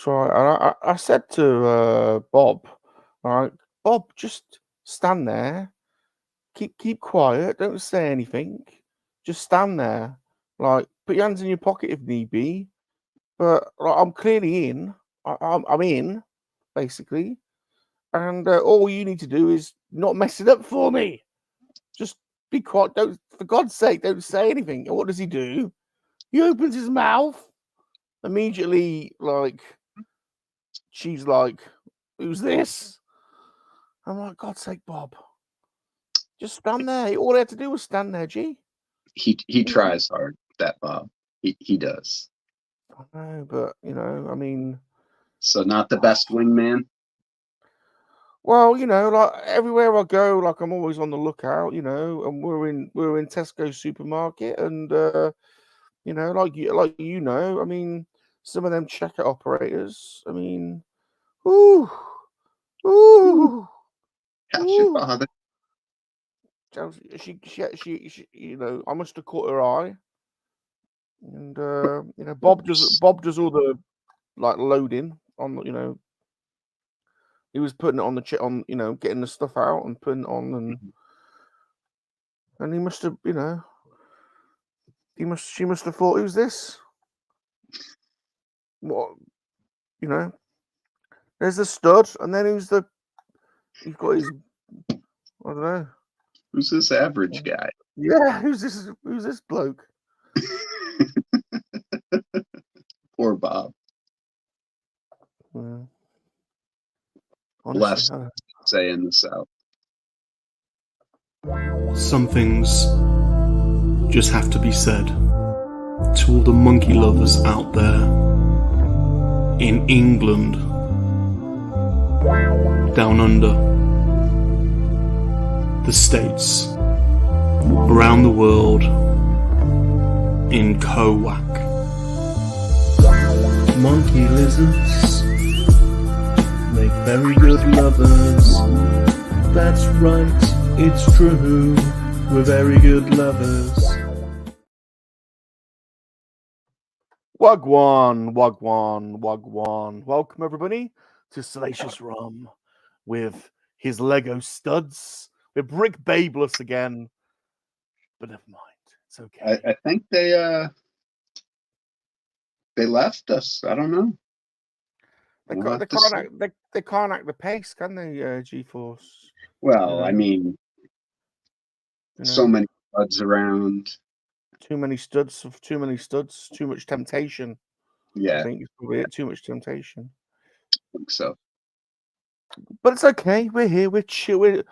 So I said to Bob, all right, Bob, just stand there, keep quiet, don't say anything, just stand there, like put your hands in your pocket if need be. But like, I'm clearly in. I'm in, basically, and all you need to do is not mess it up for me. Just be quiet. Don't, for God's sake, don't say anything. And what does he do? He opens his mouth immediately. Like she's like, "Who's this?" I'm like, "God's sake, Bob, just stand there." All I had to do was stand there. Gee, He tries hard. That Bob, he does. I know, but I mean, So not the best wingman. well, like everywhere I go, like I'm always on the lookout, and we're in Tesco supermarket, and like I mean, some of them checker operators, I mean, ooh, ooh, How's your ooh. father? She, I must have caught her eye, and Bob does all the like loading on, he was putting it on the chip on, getting the stuff out and putting it on, and he must have, she must have thought, who's this? What, there's the stud, and then he's got his, I don't know. Who's this average guy? Yeah, who's this bloke? Poor Bob. Yeah. Blessed, Honestly, say in the South. Some things just have to be said to all the monkey lovers out there in England, down under, the States, around the world, in KoWaK. Monkey lizards make very good lovers. That's right, it's true, we're very good lovers. Wagwan. Welcome everybody to Salacious Rum with his Lego studs. We're brick babeless again, but never mind. It's okay. I think they left us. I don't know. They We'll can't act the pace, can they, G-Force? Well, I mean, so many studs around. Too many studs, too much temptation. Yeah, I think it's probably it. Too much temptation. I think so. But it's okay. We're here. We're chillaxing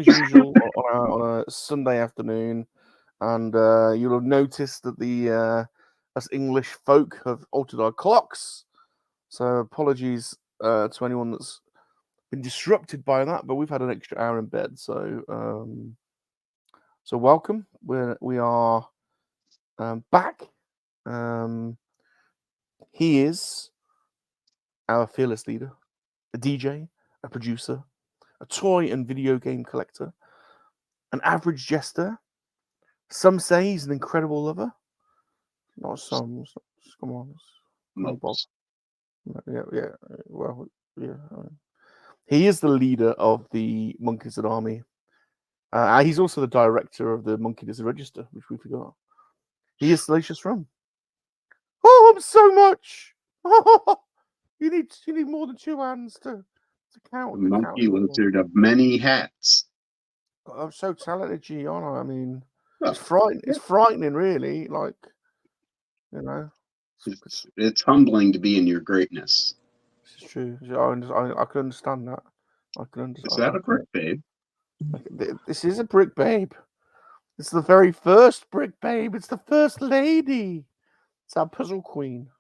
as usual on a Sunday afternoon, and you'll have noticed that us English folk have altered our clocks. So apologies to anyone that's been disrupted by that, but we've had an extra hour in bed. So welcome. We are back. He is our fearless leader, a DJ, a producer, a toy and video game collector, an average jester. Some say he's an incredible lover. Not some. Come on, Bob. Yeah. Well, yeah. He is the leader of the Monkey-LiZaRD army. He's also the director of the Monkey-LiZaRD Register, which we forgot. He is Salacious Rum. Oh, I'm so much. You need more than two hands to count. The monkey lizard of many hats. I'm so talented, Gianna. I mean, it's frightening, really. Like, it's humbling to be in your greatness. This is true. I can understand that. Is that a brick babe? This is a brick babe. It's the very first brick babe. It's the first lady. It's our puzzle queen,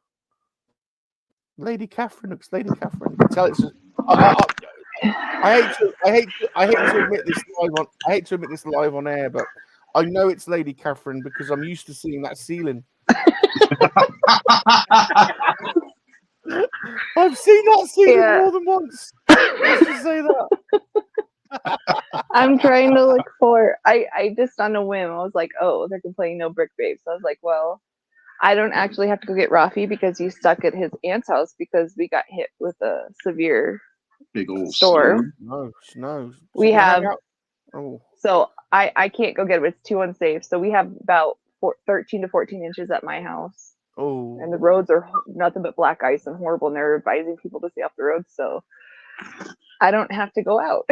Lady Catherine. Looks Lady Catherine. You can tell it's. I hate to admit this live on. I hate to admit this live on air, but I know it's Lady Catherine because I'm used to seeing that ceiling. I've seen that ceiling more than once. Let's just say that. I'm trying to look for. I just on a whim. I was like, oh, they're complaining no brick babes. So I was like, well, I don't actually have to go get Rafi because he's stuck at his aunt's house because we got hit with a severe Big old storm. No. So We you can hang have, out. Oh. so I can't go get it. It's too unsafe. So we have about 13 to 14 inches at my house. Oh. And the roads are nothing but black ice and horrible. And they're advising people to stay off the roads. So I don't have to go out.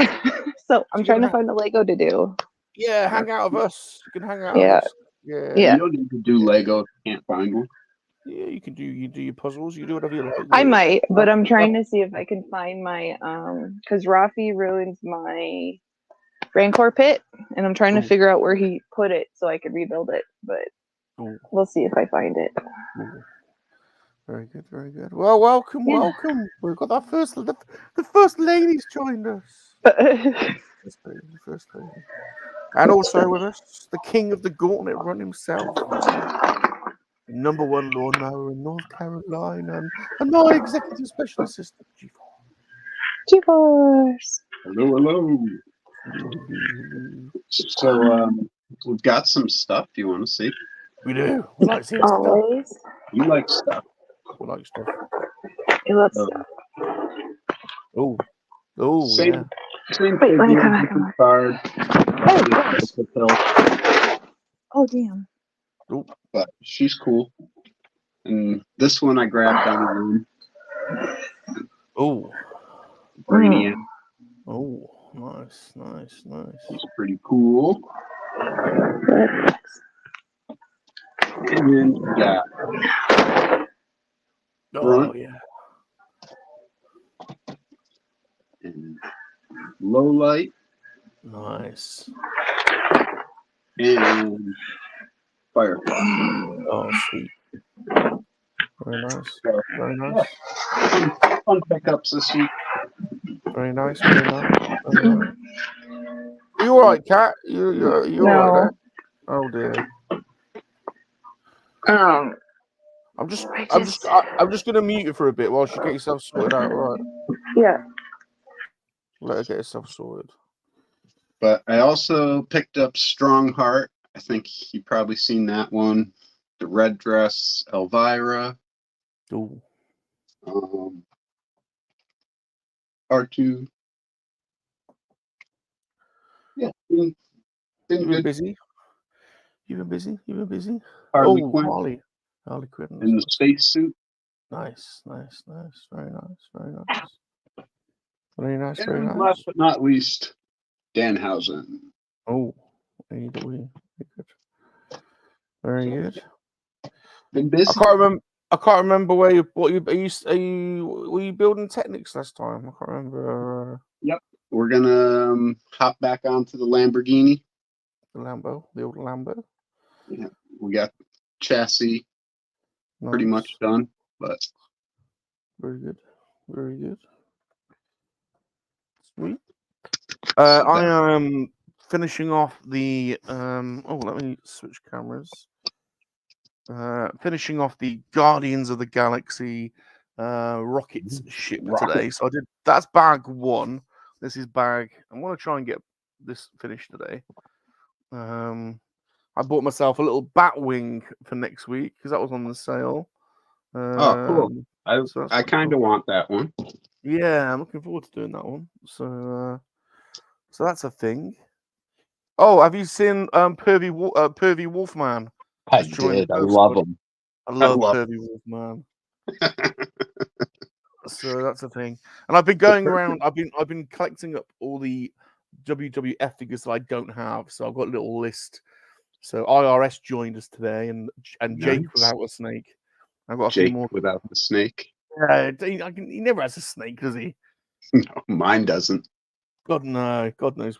So I'm trying to find a Lego to do. Yeah, hang out with us. You can hang out Yeah. with us. Yeah. Yeah. You don't need to do Lego if you can't find one. Yeah, you do your puzzles, you do whatever you like. I might, but I'm trying to see if I can find my because Rafi ruins my Rancor pit, and I'm trying to figure out where he put it so I could rebuild it. But we'll see if I find it. Very good, very good. Well, welcome. We've got our first, the first lady's joined us. The first lady. And also with us, the king of the gauntlet run himself. Number 1 lawnmower in North Carolina, and my executive special assistant, GeForce. Hello. So we've got some stuff you want to see. We do. We like seeing stuff. Always. You like stuff. We like stuff. I love stuff. Oh, Same Wait, let me come back. Card. Oh, damn. But she's cool. And this one I grabbed on the room. Oh. Brainiac. Oh, nice. He's pretty cool. And then we got yeah. And low light. Nice. And Firefly. Oh, sweet. Very nice. Very nice. Fun pickups this week. Very nice. Very nice. You all right, Kat? You all right there? Oh dear. I'm just gonna mute you for a bit while she gets herself sorted out. All right. Yeah. Let her get herself sorted. But I also picked up Strongheart. I think you've probably seen that one. The red dress, Elvira. Ooh. R2. Yeah. Been good. Busy? You've been busy? Harley Quinn. Harley Quinn. In the spacesuit. Nice. Very nice. Very nice. And last but not least, Danhausen. Oh, very good. Very good. Been busy. I can't remember were you building Technics last time? I can't remember. Yep. We're gonna hop back onto the Lamborghini. The old Lambo. Yeah, we got chassis pretty much done, but very good. Sweet. I am finishing off the let me switch cameras. Finishing off the Guardians of the Galaxy rockets ship today. So that's bag 1. This is bag. I'm gonna try and get this finished today. I bought myself a little bat wing for next week because that was on the sale. Cool. I kind of want that one. Yeah, I'm looking forward to doing that one. So that's a thing. Oh, have you seen Pervy Wolfman? I did. I love him. I love Pervy Wolfman. So that's a thing. And I've been going around. I've been collecting up all the WWF figures that I don't have. So I've got a little list. So IRS joined us today, and Jake without a snake. I've got a few more without the snake. Yeah, he never has a snake, does he? No, mine doesn't. God knows.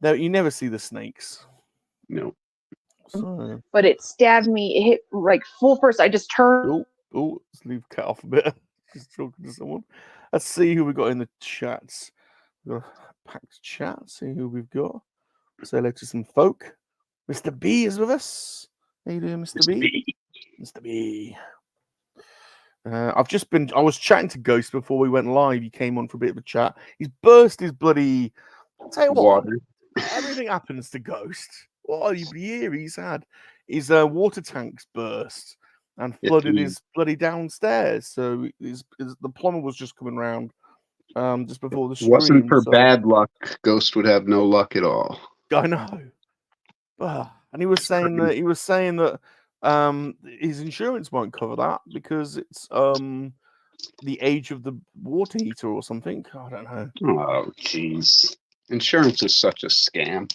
No, you never see the snakes. No. So. But it stabbed me. It hit like full first. I just turned. Oh, let's leave Cat off a bit. Just talking to someone. Let's see who we got in the chats. We've got a packed chat. See who we've got. Say hello to some folk. Mr. B is with us. How you doing, Mr. B? Mr. B. I was chatting to Ghost before we went live. He came on for a bit of a chat. He's burst his bloody. I'll tell you what, everything happens to Ghost. What a year he's had. his water tanks burst and flooded his bloody downstairs. So the plumber was just coming around just before the stream. Wasn't for bad luck, Ghost would have no luck at all. I know. And he was saying that his insurance won't cover that because it's the age of the water heater or something. I don't know. Oh, jeez. Insurance is such a scam.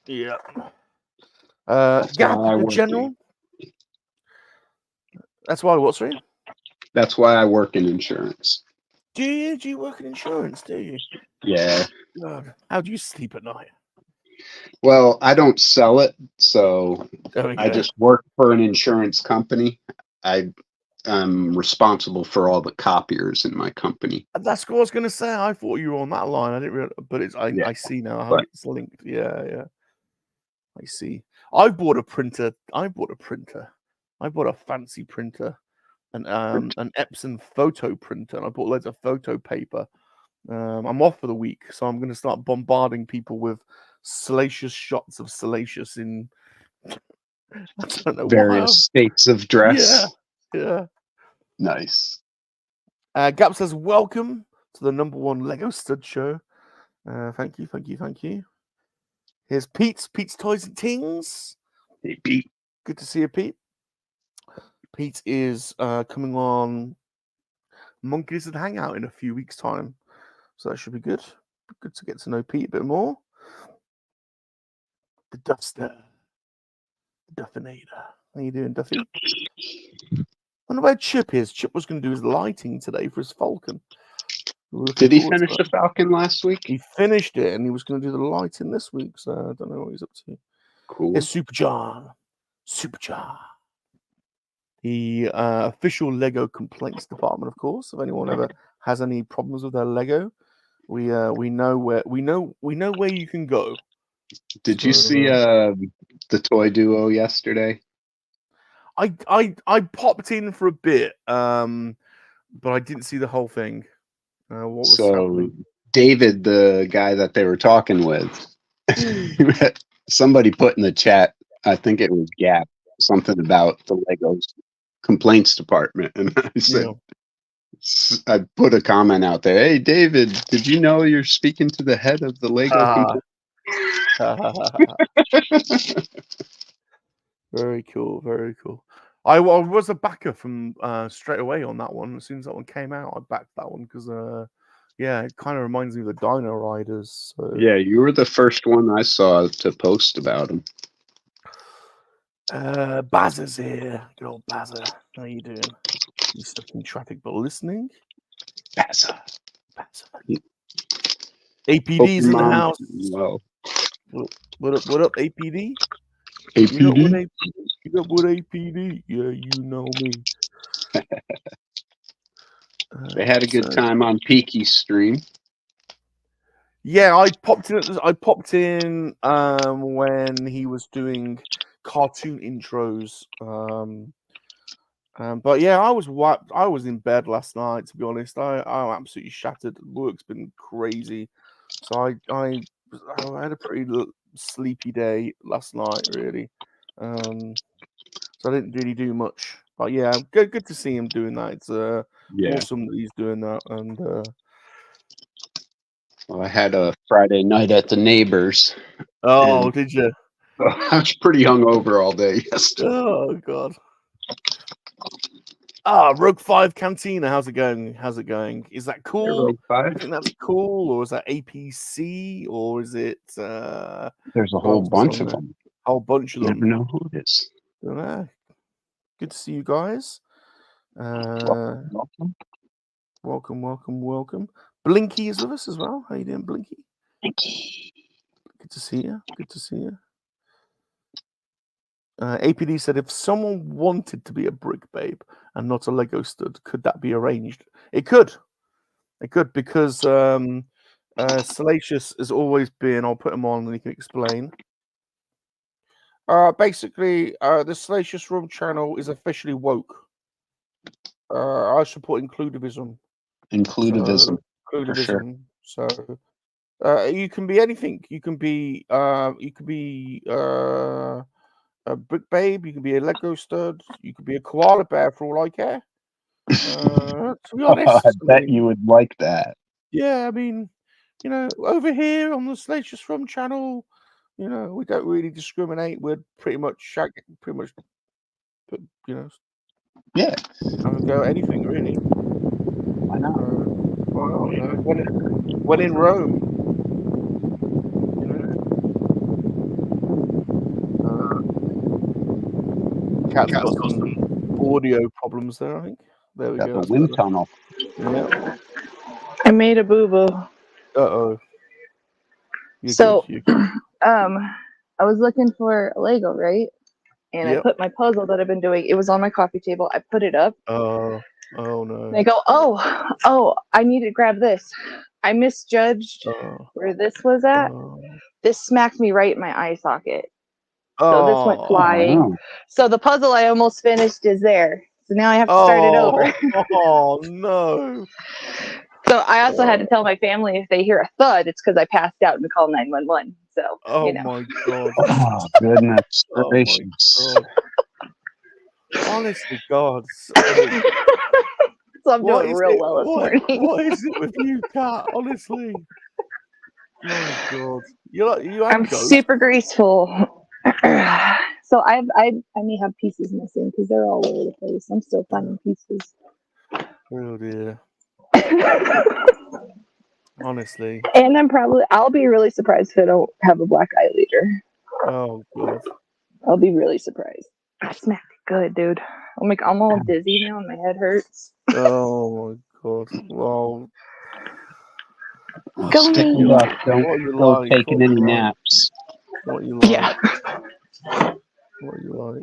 Yeah. The general. That's why what, sorry? That's why I work in insurance. Do you work in insurance, do you? Yeah. God, how do you sleep at night? Well, I don't sell it, so I just work for an insurance company. I'm responsible for all the copiers in my company. That's what I was going to say. I thought you were on that line. I didn't realize, but I see now how it's linked. Yeah. I see. I bought a printer. I bought a fancy printer, an Epson photo printer, and I bought loads of photo paper. I'm off for the week, so I'm going to start bombarding people with salacious shots of Salacious in I don't know various states of dress. Yeah. Nice. Gap says, welcome to the #1 Lego Stud Show. Thank you. Here's Pete's Toys and Tings. Hey, Pete. Good to see you, Pete. Pete is coming on MoNKey-LiZaRD Hangout in a few weeks' time. So that should be good. Good to get to know Pete a bit more. The Duster. The Duffinator. How you doing, Duffy? I wonder where Chip is. Chip was going to do his lighting today for his Falcon. Did he finish the Falcon last week? He finished it, and he was going to do the lighting this week, so I don't know what he's up to. Cool. It's Super John. The official Lego complaints department, of course. If anyone ever has any problems with their Lego, we know where you can go. Did you see the toy duo yesterday? I popped in for a bit, but I didn't see the whole thing. What was happening? David, the guy that they were talking with, somebody put in the chat, I think it was Gap, something about the Legos complaints department, and I said, I put a comment out there. Hey, David, did you know you're speaking to the head of the Lego Very cool. I was a backer from straight away on that one. As soon as that one came out, I backed that one because it kind of reminds me of the Dino Riders. So. Yeah, you were the first one I saw to post about them. Bazza's here. Good old Bazza. How you doing? You stuck in traffic but listening? Bazza. APD's in the house. Well. What up, APD? APD? You got what APD? Yeah, you know me. They had a good time on Peaky's stream. Yeah, I popped in when he was doing cartoon intros. But yeah, I was in bed last night, to be honest. I'm absolutely shattered. Work's been crazy. So I had a pretty sleepy day last night, really. So I didn't really do much. But yeah, good to see him doing that. It's awesome that he's doing that. And well, I had a Friday night at the neighbors. Oh, did you? I was pretty hungover all day yesterday. Oh God. Rogue 5 Cantina. How's it going? Is that cool? Rogue 5? You think that's cool, or is that APC, or is it? There's a whole bunch of them. Whole bunch of them. Never know who it is. Good to see you guys. Welcome. Blinky is with us as well. How you doing, Blinky? Good to see you. APD said, if someone wanted to be a brick babe and not a Lego stud, could that be arranged? It could, because Salacious has always been. I'll put him on and he can explain. Basically, the Salacious Rum channel is officially woke. I support inclusivism. Inclusivism. For sure. So you can be anything. You can be a brick babe. You can be a Lego stud. You could be a koala bear for all I care. To be honest, I bet you would like that. Yeah, I mean, you know, over here on the Salacious Rum channel, you know, we don't really discriminate. We're pretty much put, you know, Yeah. have a go at anything really. Why not? Well, you know, when in Rome, you know. Cat's got some audio problems there, I think. There we Got go. the That's wind better. tunnel. Yeah. I made a boo-boo. Uh-oh. So, You're good. I was looking for a Lego, right? And I put my puzzle that I've been doing. It was on my coffee table. I put it up. Oh no. And I go, oh, I need to grab this. I misjudged where this was at. This smacked me right in my eye socket. So this went flying. So the puzzle I almost finished is there. So now I have to start it over. Oh no. So I also had to tell my family if they hear a thud, it's because I passed out and called 911. So, you know. My God. Oh, goodness gracious. Honestly, God. So I'm doing real well this morning. What is it with you, Kat? Honestly. My God. I'm super graceful. So I may have pieces missing because they're all over the place. I'm still finding pieces. Oh dear. Honestly. And I'll be really surprised if I don't have a black eye leader. Oh God. I'll be really surprised. I smacked it good, dude. I'm all dizzy now and my head hurts. Oh my God. Well, stick it up. Don't go taking any naps. What you like? Yeah. What you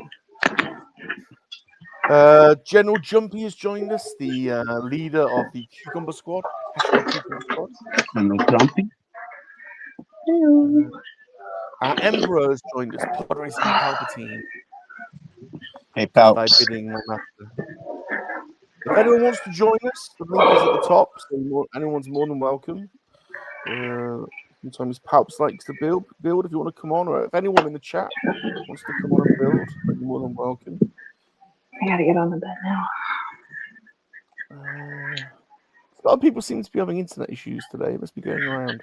like? General Jumpy has joined us, the leader of the Cucumber Squad. #Cucumber Squad. General Jumpy. Our Emperor has joined us, Pod Racing Palpatine. Hey, Palps. By bidding my master. If anyone wants to join us, the link is at the top, so anyone's more than welcome. Sometimes Palps likes to build. If you want to come on, or if anyone in the chat wants to come on and build, you're more than welcome. I gotta get on the bed now. A lot of people seem to be having internet issues today. It must be going around.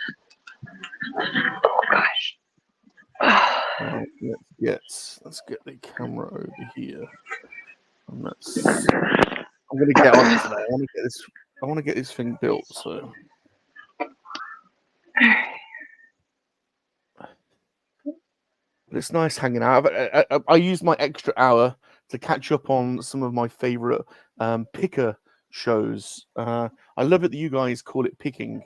Oh gosh. Let's get the camera over here. And I'm gonna get on it today. I want to get this thing built. So. But it's nice hanging out. I used my extra hour to catch up on some of my favorite picker shows. I love it that you guys call it picking.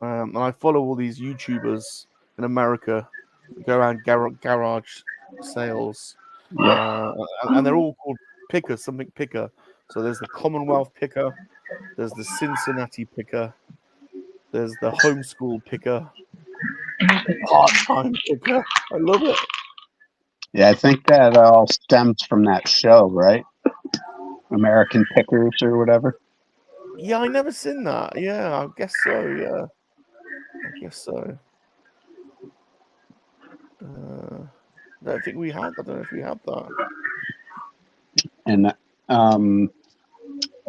And I follow all these YouTubers in America that go around garage sales. And they're all called picker, something picker. So there's the Commonwealth picker, there's the Cincinnati picker, there's the homeschool picker, part-time picker. I love it. Yeah, I think that all stems from that show, right? American Pickers or whatever. Yeah, I never seen that. Yeah, I guess so. Yeah, I guess so. I don't think we had. I don't know if we had that. And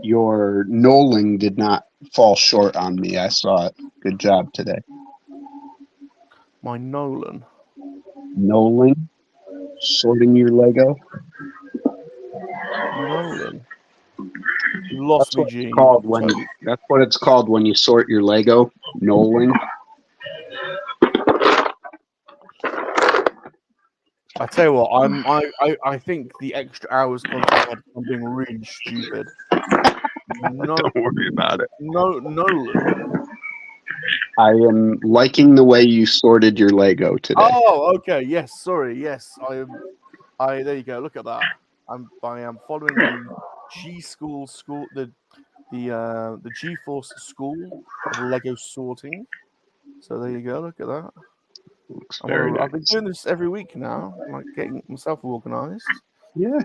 your knolling did not fall short on me. I saw it. Good job today. My Nolan. Knolling? Sorting your Lego? Nolan. You lost me, Gene. That's what it's called when you sort your Lego. Knolling. I tell you what, I think the extra hours content I'm being really stupid. Don't worry about it. Nolan. I am liking the way you sorted your Lego today. Oh, okay. Yes, sorry. Yes, there you go. Look at that. I am following the the G-Force School of Lego sorting. So there you go. Look at that. I've been doing this every week now, like getting myself organized. Yeah.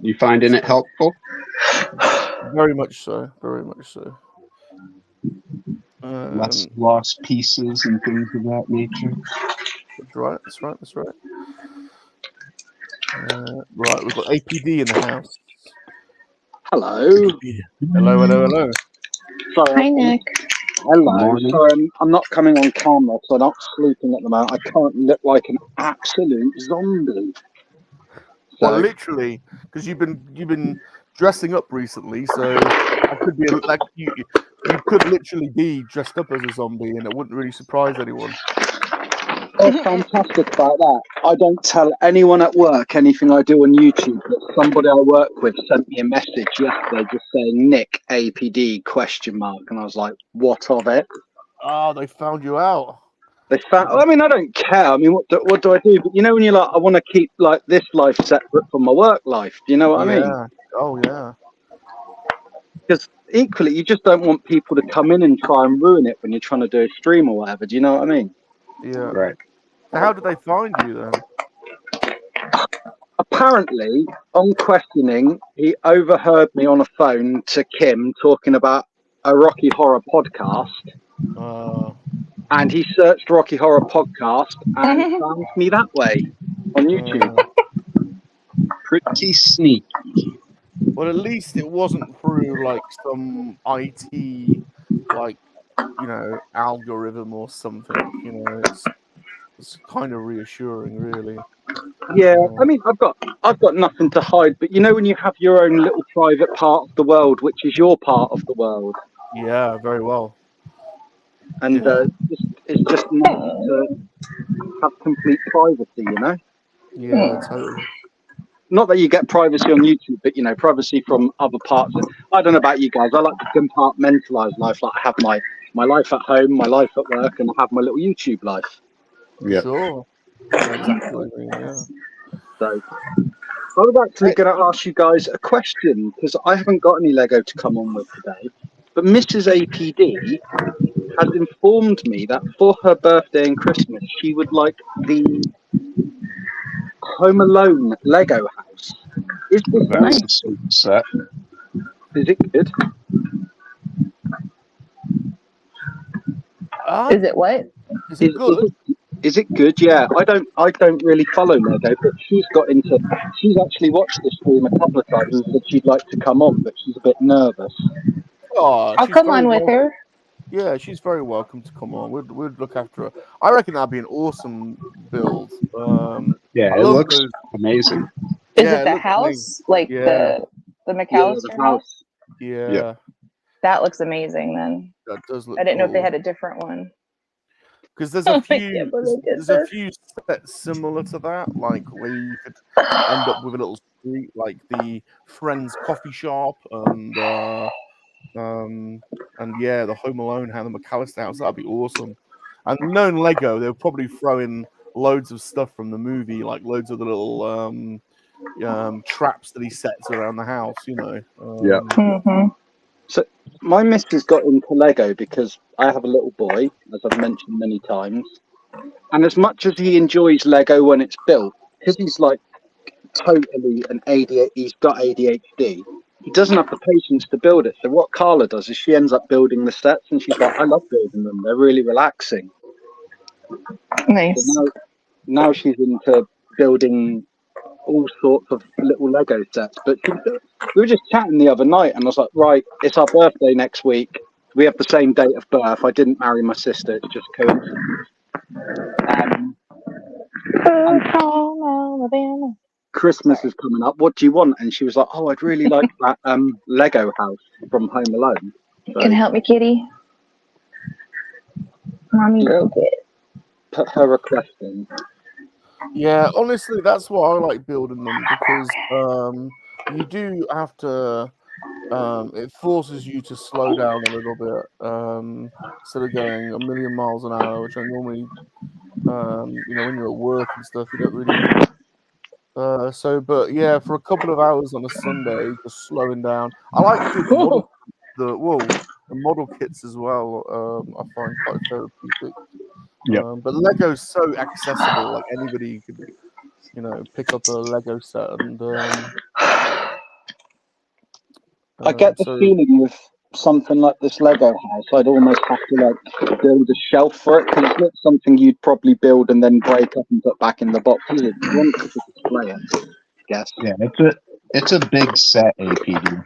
You finding it helpful? Very much so. Very much so. Less lost pieces and things of that nature. That's right. That's right. That's right. Right, we've got APD in the house. Hello. Hello. Sorry, Hi, Nick. Hello. Morning. Sorry, I'm not coming on camera, so I'm not sleeping at the moment. I can't look like an absolute zombie. Well, So, literally, because you've been dressing up recently, so that could be like you could literally be dressed up as a zombie, and it wouldn't really surprise anyone. what's fantastic about that, I don't tell anyone at work anything I do on YouTube, but somebody I work with sent me a message yesterday just saying Nick APD ? And I was like, what of it? Oh, they found you out. They found, I mean, I don't care. I mean, what do I do? But you know, when you're like, I want to keep like this life separate from my work life. Do you know what I mean? Oh, yeah. Because equally, you just don't want people to come in and try and ruin it when you're trying to do a stream or whatever. Do you know what I mean? Yeah. Right. So how did they find you then? Apparently, on questioning, he overheard me on a phone to Kim talking about a Rocky Horror podcast. And he searched Rocky Horror Podcast and found me that way on YouTube. Pretty sneaky. Well, at least it wasn't through like some IT, like, you know, algorithm or something. You know, it's kind of reassuring, really. Yeah, I mean, I've got nothing to hide, but you know, when you have your own little private part of the world, which is your part of the world. Yeah, very well. And it's just nice to have complete privacy, you know? Yeah, totally. Not that you get privacy on YouTube, but, you know, privacy from other parts. I don't know about you guys. I like to compartmentalize life. Like I have my life at home, my life at work, and I have my little YouTube life. Yeah. Sure. Exactly. Yeah. So I was actually going to ask you guys a question, because I haven't got any Lego to come on with today. But Mrs. APD has informed me that for her birthday and Christmas, she would like the Home Alone Lego house. Is this That's a sweet set. Is it good? Is it what? Is it good? Is it good? Yeah, I don't really follow Lego, but she's actually watched the stream a couple of times and said she'd like to come on, but she's a bit nervous. Oh, I'll come on with her. Yeah, she's very welcome to come on. We'd look after her. I reckon that'd be an awesome build. Yeah, I it love looks those. amazing. Is Yeah, it the looks house? amazing. Like Yeah. the McAllister house? Yeah. Yeah. That looks amazing then. That does look I didn't know if they cool. had a different one. Because there's Oh, a I few can't believe I did there's a this. few sets similar to that, like where you could end up with a little street, like the Friends coffee shop and yeah, the Home Alone house, the McAllister house. That'd be awesome. And knowing Lego, they'll probably throw in loads of stuff from the movie, like loads of the little traps that he sets around the house, you know. Yeah. Mm-hmm. So my missus got into Lego because I have a little boy, as I've mentioned many times, and as much as he enjoys Lego when it's built, because he's like totally an ADHD, he's got ADHD. He doesn't have the patience to build it. So what Carla does is she ends up building the sets, and she's like, "I love building them. They're really relaxing." Nice. So now she's into building all sorts of little Lego sets. But we were just chatting the other night, and I was like, "Right, it's our birthday next week. We have the same date of birth. I didn't marry my sister. It's just coincidence." Christmas is coming up. What do you want? And she was like, "Oh, I'd really like that Lego house from Home Alone." So Can you help me, kitty? Mommy broke it. put her request in. Yeah, honestly, that's why I like building them, because you do have to. It forces you to slow down a little bit instead of going a million miles an hour, which I normally, you know, when you're at work and stuff, you don't really. But yeah, for a couple of hours on a Sunday, just slowing down. I like to do the model kits as well. I find quite therapeutic. Yeah. But Lego's so accessible; like anybody could, you know, pick up a Lego set and. I get the feeling with something like this Lego house, I'd almost have to like build a shelf for it, because it's not something you'd probably build and then break up and put back in the box, is it? You want to display it. guess. Yeah, it's a big set, APD.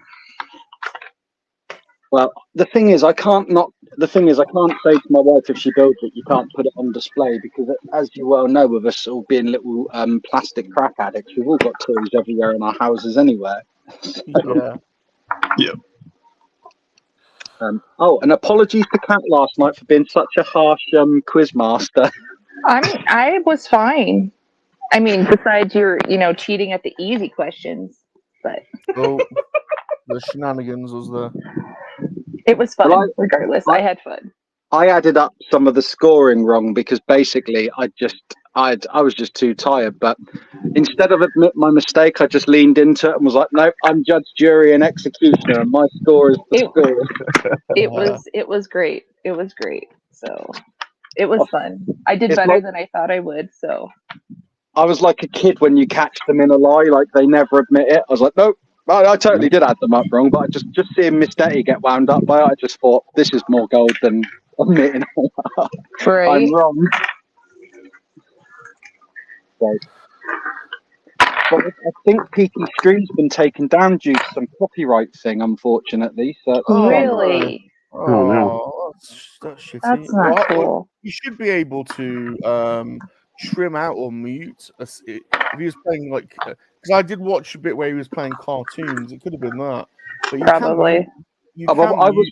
Well, the thing is, I can't say to my wife if she builds it, you can't put it on display because, as you well know, with us all being little plastic crack addicts, we've all got toys everywhere in our houses anywhere. Yeah. Yep. Oh, and apologies to Kat last night for being such a harsh quiz master. I was fine. I mean, besides your, cheating at the easy questions, but Oh, the shenanigans was the. it was fun. Well, regardless, I had fun. I added up some of the scoring wrong because basically I was just too tired. But instead of admit my mistake, I just leaned into it and was like, "Nope, I'm judge, jury, and executioner, and my score is the score." It was great. It was great. So it was fun. I did better than I thought I would. So I was like a kid when you catch them in a lie, like they never admit it. I was like, nope. I totally did add them up wrong, but just seeing Miss Detty get wound up by it, I just thought this is more gold than admitting right. I'm wrong. So, but I think Peaky Stream's been taken down due to some copyright thing, unfortunately. So really, Oh no, that's shitty. that's not cool. You should be able to trim out or mute if he was playing because I did watch a bit where he was playing cartoons. It could have been that, but you Probably. I was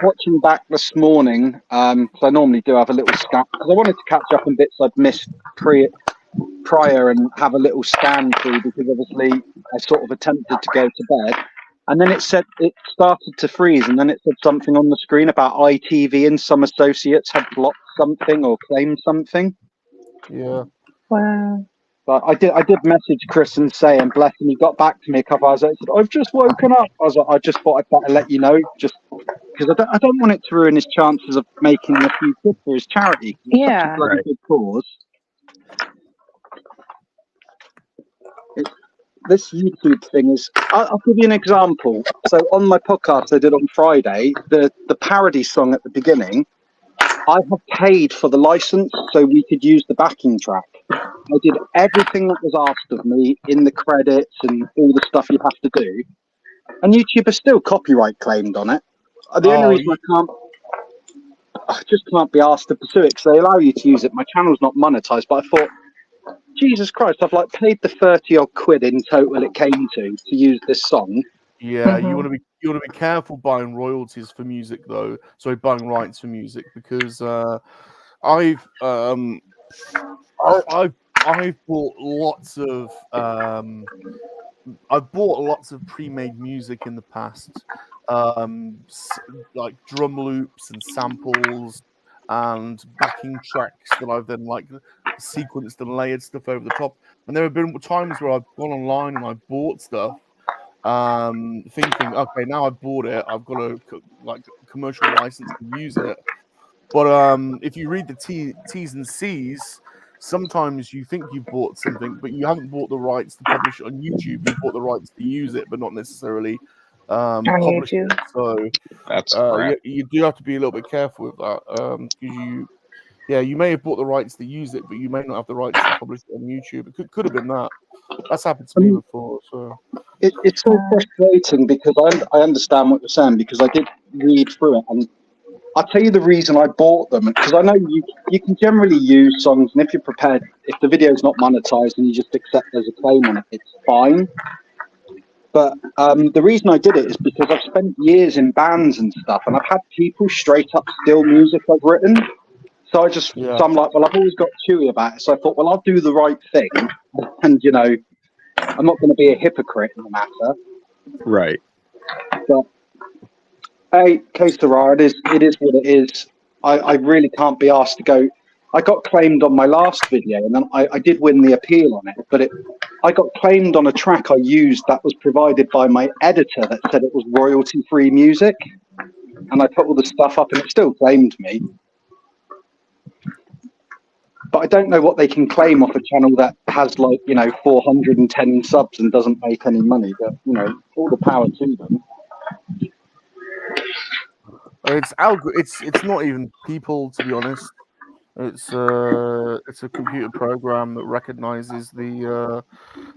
watching back this morning because I normally do have a little scan because I wanted to catch up on bits I'd missed prior and have a little scan through because obviously I sort of attempted to go to bed and then it said it started to freeze and then it said something on the screen about ITV and some associates had blocked something or claimed something. Yeah. Wow. But I did message Chris and say, and bless him, he got back to me a couple hours later. Said, I've just woken up. I was like, I just thought I'd better let you know, just because I don't want it to ruin his chances of making a few quid for his charity. It's such a bloody good cause. This YouTube thing is. I'll give you an example. So on my podcast I did on Friday, the parody song at the beginning, I have paid for the license so we could use the backing track. I did everything that was asked of me in the credits and all the stuff you have to do. And YouTube is still copyright claimed on it. The only reason I just can't be asked to pursue it because they allow you to use it. My channel's not monetized, but I thought, Jesus Christ, I've paid the 30 odd quid in total it came to use this song. Yeah, you want to be careful buying royalties for music though. Sorry, buying rights for music because I've bought lots of pre-made music in the past, like drum loops and samples and backing tracks that I've then sequenced and layered stuff over the top. And there have been times where I've gone online and I bought stuff, thinking, okay, now I've bought it, I've got a commercial license to use it. But if you read the T's and C's, sometimes you think you've bought something, but you haven't bought the rights to publish it on YouTube. You've bought the rights to use it, but not necessarily publish it. So that's you do have to be a little bit careful with that because you may have bought the rights to use it, but you may not have the rights to publish it on YouTube. It could have been that. That's happened to me before. So it's so frustrating because I understand what you're saying because I did read through it and I'll tell you the reason I bought them because I know you can generally use songs and if you're prepared, if the video's not monetized and you just accept there's a claim on it, it's fine. But the reason I did it is because I've spent years in bands and stuff and I've had people straight up steal music I've written. So I'm like, well, I've always got chewy about it. So I thought, well, I'll do the right thing. And, I'm not going to be a hypocrite in the matter. right. But, hey, KoWaKiaN, it is what it is. I really can't be asked to go. I got claimed on my last video and then I did win the appeal on it. But I got claimed on a track I used that was provided by my editor that said it was royalty-free music. And I put all the stuff up and it still claimed me. But I don't know what they can claim off a channel that has 410 subs and doesn't make any money. But all the power to them. it's not even people, to be honest. It's a computer program that recognizes the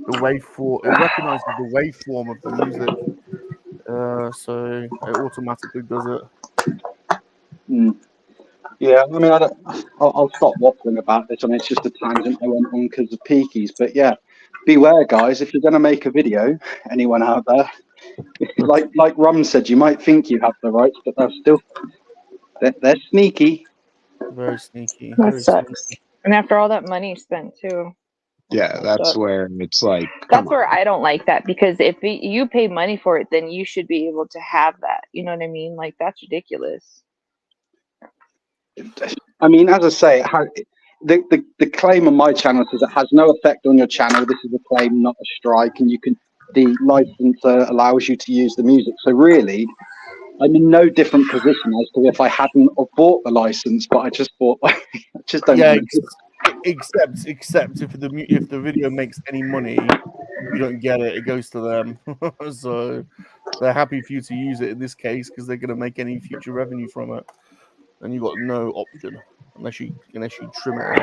waveform. It recognizes the waveform of the music, so it automatically does it. Yeah, I mean, I'll stop waffling about this. I mean, it's just a tangent I went on because of peakies. But yeah, beware, guys. If you're going to make a video, anyone out there, like Rum said, you might think you have the rights, but they're sneaky. Very sneaky. That Very sucks. sneaky. And after all that money spent too. Yeah, that's where it's like. That's where I don't like that, because if you pay money for it, then you should be able to have that. You know what I mean? Like, that's ridiculous. I mean, as I say, the claim on my channel says it has no effect on your channel. This is a claim, not a strike, and the license allows you to use the music. So really, I'm in no different position as to if I hadn't bought the license, but I just bought. I just don't. Yeah, want to. except if the video makes any money, you don't get it. It goes to them. So they're happy for you to use it in this case because they're going to make any future revenue from it, and you've got no option unless you trim it out.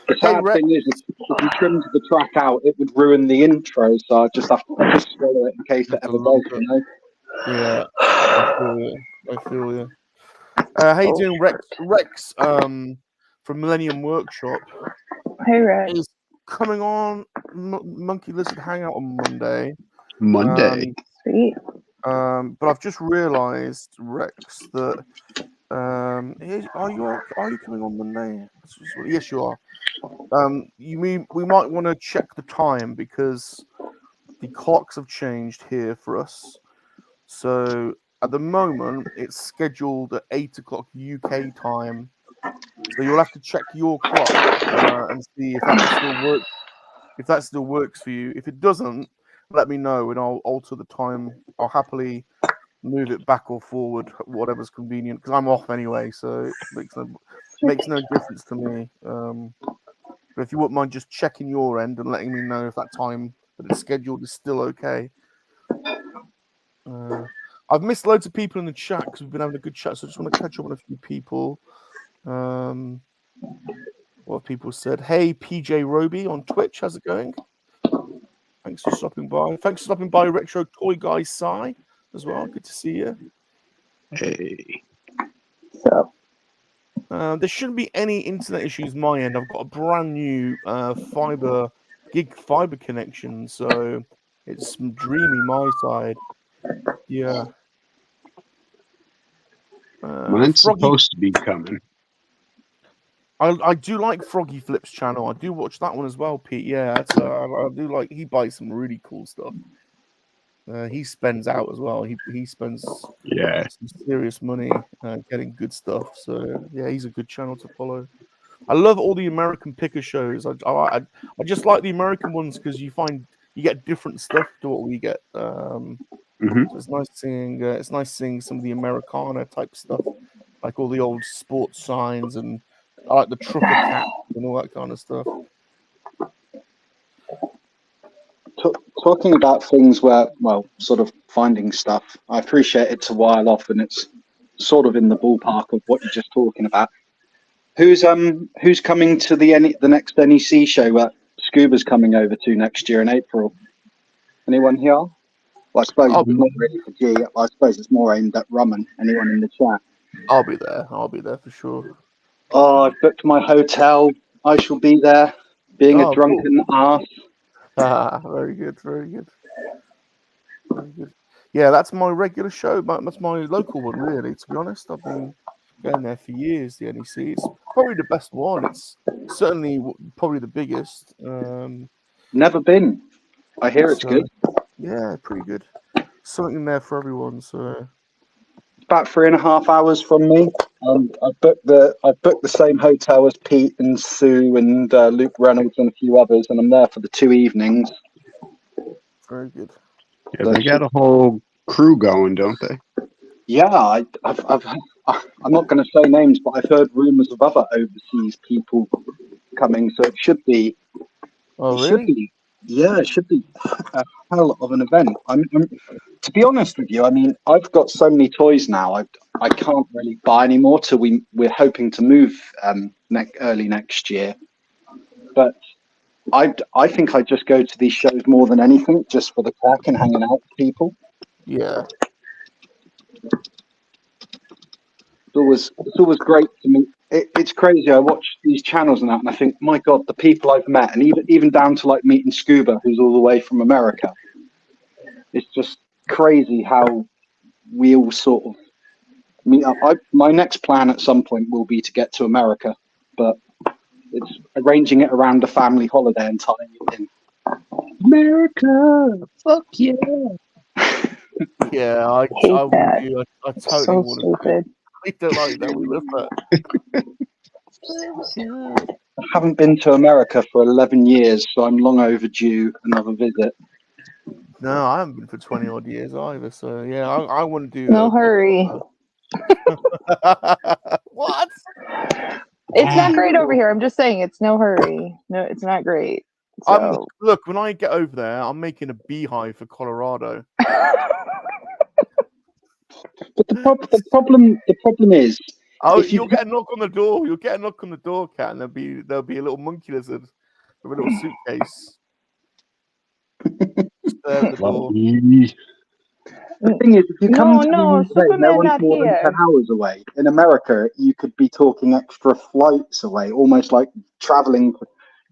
The sad thing is, if you trimmed the track out, it would ruin the intro. So I just have to swallow it in case it ever does. You know? Yeah, I feel you. How you doing, Rex? From Millennium Workshop. Hey, Rex. Is coming on MoNKey-LiZaRD Hangout on Monday. Sweet. But I've just realised, Rex, that are you coming on Monday? Yes, you are. We might want to check the time because the clocks have changed here for us. So at the moment, it's scheduled at 8 o'clock UK time. So you'll have to check your clock and see if that still works. If that still works for you. If it doesn't, let me know and I'll alter the time. I'll happily move it back or forward, whatever's convenient, because I'm off anyway, so it makes no difference to me. But if you wouldn't mind just checking your end and letting me know if that time that it's scheduled is still okay. I've missed loads of people in the chat because we've been having a good chat, so I just want to catch up on a few people. What have people said? Hey, PJ Roby on Twitch, how's it going? Thanks for stopping by. Thanks for stopping by, Retro Toy Guy Sai as well. Good to see you. Hey. So. There shouldn't be any internet issues my end. I've got a brand new gig fiber connection, so it's dreamy my side. Yeah. Mine's supposed to be coming. I do like Froggy Flip's channel. I do watch that one as well, Pete. Yeah, I do like. He buys some really cool stuff. He spends out as well. He spends some serious money getting good stuff. So yeah, he's a good channel to follow. I love all the American picker shows. I just like the American ones because you get different stuff to what we get. So it's nice seeing some of the Americana type stuff, like all the old sports signs, and I like the trucker cap and all that kind of stuff. Talking about things where, sort of finding stuff, I appreciate it's a while off and it's sort of in the ballpark of what you're just talking about. Who's coming to the next NEC show that Scuba's coming over to next year in April? Anyone here? Well, I suppose it's not really for G. I suppose it's more aimed at Rum and anyone in the chat. I'll be there for sure. Oh, I've booked my hotel. I shall be there, being a drunken ass. Very good, very good. Very good. Yeah, that's my regular show. That's my local one, really, to be honest. I've been going there for years, the NEC. It's probably the best one. It's certainly probably the biggest. Never been. I hear it's good. Yeah, pretty good. Something in there for everyone, so... About 3.5 hours from me. I booked the same hotel as Pete and Sue and Luke Reynolds and a few others, and I'm there for the 2 evenings. Very good. Yeah, they got a whole crew going, don't they? Yeah, I'm not going to say names, but I've heard rumors of other overseas people coming, so it should be. Oh, really? It should be a hell of an event. To be honest with you, I mean, I've got so many toys now. I can't really buy anymore till we're hoping to move early next year. But I think I just go to these shows more than anything, just for the crack and hanging out with people. Yeah. It's always great to meet. It's crazy. I watch these channels and that, and I think, my God, the people I've met, and even down to like meeting Scuba, who's all the way from America. It's just crazy how we all sort of meet up. My next plan at some point will be to get to America, but it's arranging it around a family holiday and tying it in. America, fuck yeah! Yeah, I totally so would. Stupid. I don't like that. We live that. I haven't been to America for 11 years, so I'm long overdue another visit. No, I haven't been for 20 odd years either. So yeah, I want to do. No hurry. What? It's not great over here. I'm just saying, it's no hurry. No, it's not great. So. Look, when I get over there, I'm making a beehive for Colorado. But the problem is, you'll get a knock on the door. You'll get a knock on the door, Cat, and there'll be a little monkey lizard with a little suitcase. Just there at the door. The thing is, if you come to the UK, Superman no one's not more than here. 10 hours away. In America, you could be talking extra flights away, almost like traveling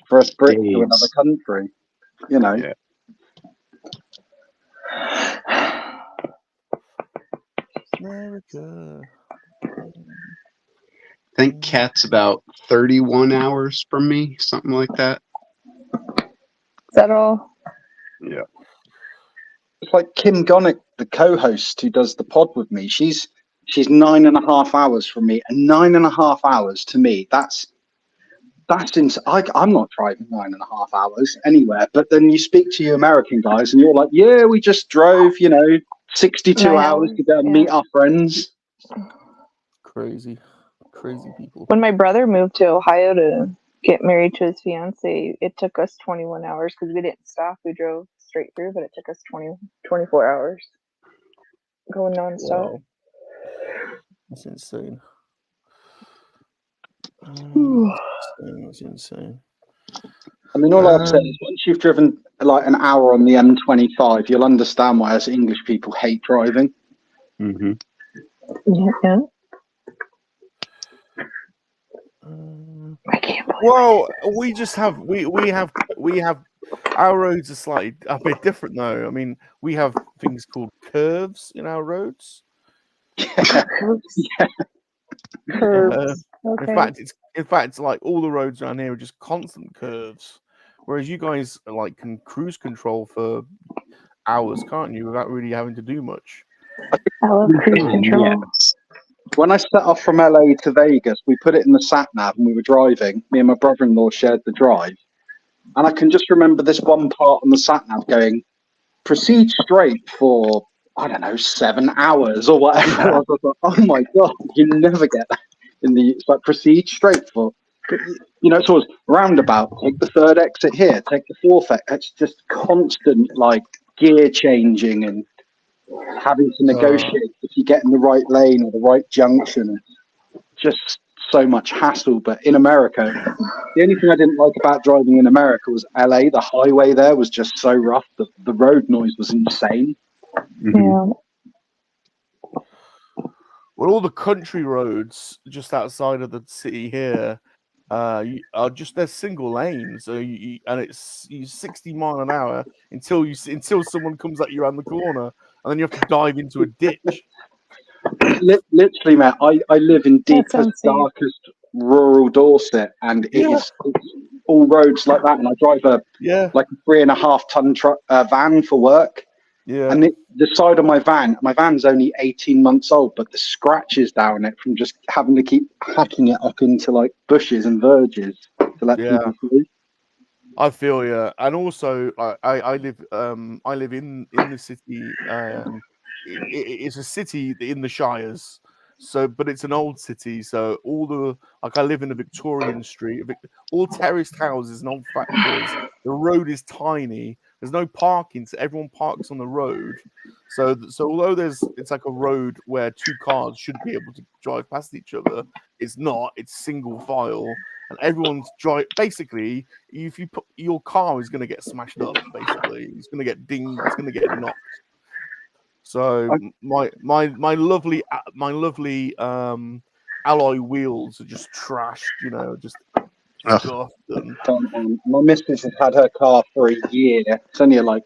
for a sprint to another country. You know. Yeah. America. I think Cat's about 31 hours from me, something like that. Is that all? Yeah. It's like Kim Gonick, the co-host who does the pod with me. She's 9.5 hours from me, and 9.5 hours to me, that's insane. I'm not driving 9.5 hours anywhere. But then you speak to you American guys, and you're like, yeah, we just drove, 62 hours to go and meet our friends. Crazy people. When my brother moved to Ohio to get married to his fiance, it took us 21 hours because we didn't stop. We drove straight through, but it took us 24 hours going nonstop. Wow. That's insane. That's insane. I mean, all I'll say is once you've driven like an hour on the M25, you'll understand why us English people hate driving. Mm-hmm. Yeah. I can't believe. Well, we have our roads are slightly a bit different though. I mean, we have things called curves in our roads. Curves. Okay. In fact, like all the roads around here are just constant curves, whereas you guys can cruise control for hours, can't you, without really having to do much? I love cruise control. Yes. When I set off from LA to Vegas, we put it in the sat nav and we were driving. Me and my brother-in-law shared the drive, and I can just remember this one part on the sat nav going, "Proceed straight for 7 hours or whatever." I was like, "Oh my God, you never get that." It's like proceed straight for, it's always roundabout, take the third exit here, take the fourth exit. It's just constant gear changing and having to negotiate if you get in the right lane or the right junction. Just so much hassle. But in America, the only thing I didn't like about driving in America was LA. The highway there was just so rough. The road noise was insane. Yeah. Well, all the country roads just outside of the city here are just they're single lanes, and it's 60 miles an hour until someone comes at you around the corner, and then you have to dive into a ditch. Literally, Matt, I live in deepest, darkest rural Dorset, and it's all roads like that. And I drive a 3.5 ton truck van for work. Yeah. And the side of my van's only 18 months old, but the scratches down it from just having to keep hacking it up into bushes and verges to let people through. I feel you, and also I live in the city. It's a city in the Shires, but it's an old city. So I live in a Victorian street, all terraced houses and old factories. The road is tiny, There's no parking, so everyone parks on the road. So although it's like a road where two cars should be able to drive past each other, it's not. It's single file, and everyone's basically, if you put your car is going to get smashed up. Basically, it's going to get dinged. It's going to get knocked. So my lovely alloy wheels are just trashed. You know, just scuffed. And my missus has had her car for a year. It's only I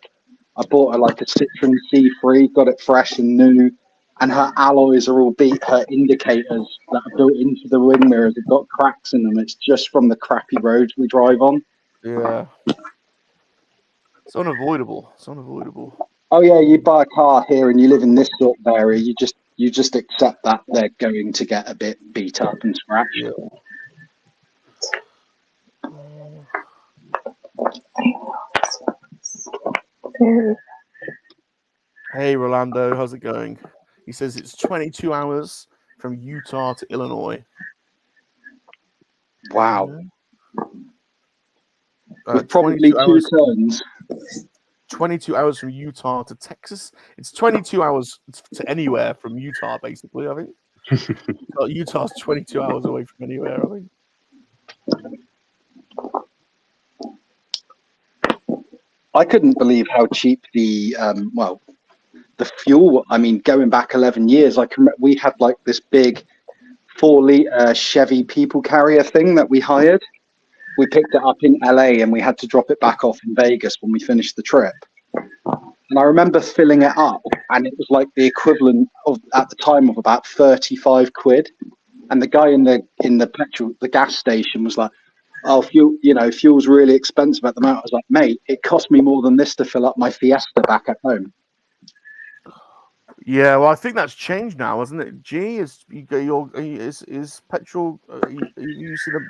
bought her like a Citroen C3, got it fresh and new, and her alloys are all beat. Her indicators that are built into the wing mirrors have got cracks in them. It's just from the crappy roads we drive on. Yeah, it's unavoidable. It's unavoidable. Oh yeah, you buy a car here and you live in this sort of area, you just accept that they're going to get a bit beat up and scratched. Yeah. Hey Rolando, how's it going? He says it's 22 hours from Utah to Illinois. Wow. Probably 2 turns. 22 hours from Utah to Texas. It's 22 hours to anywhere from Utah, basically, I think. Utah's 22 hours away from anywhere, I think. I couldn't believe how cheap the fuel. I mean, going back 11 years, we had like this big 4-liter Chevy people carrier thing that we hired. We picked it up in LA and we had to drop it back off in Vegas when we finished the trip. And I remember filling it up, and it was like the equivalent of at the time of about 35 quid. And the guy in the gas station was like, "Oh, fuel's really expensive at the moment." I was like, "Mate, it cost me more than this to fill up my Fiesta back at home." Yeah, well, I think that's changed now, isn't it? G, is petrol? You see the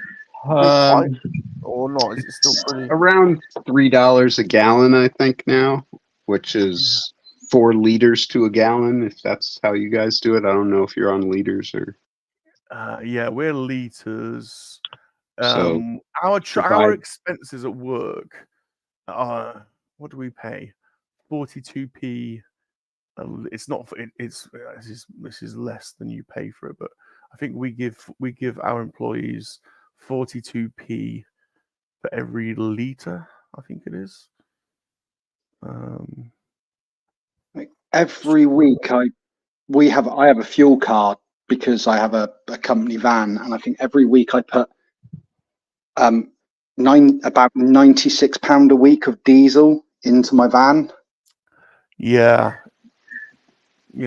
or not? Is it still pretty around $3 a gallon? I think now, which is 4 liters to a gallon. If that's how you guys do it, I don't know if you're on liters or. Yeah, we're liters. So our expenses at work. What do we pay? 42p. It's not. This is less than you pay for it, but I think we give our employees 42p for every liter. I think it is. Every week I have a fuel card because I have a company van, and I think every week I put about £96 a week of diesel into my van. Yeah.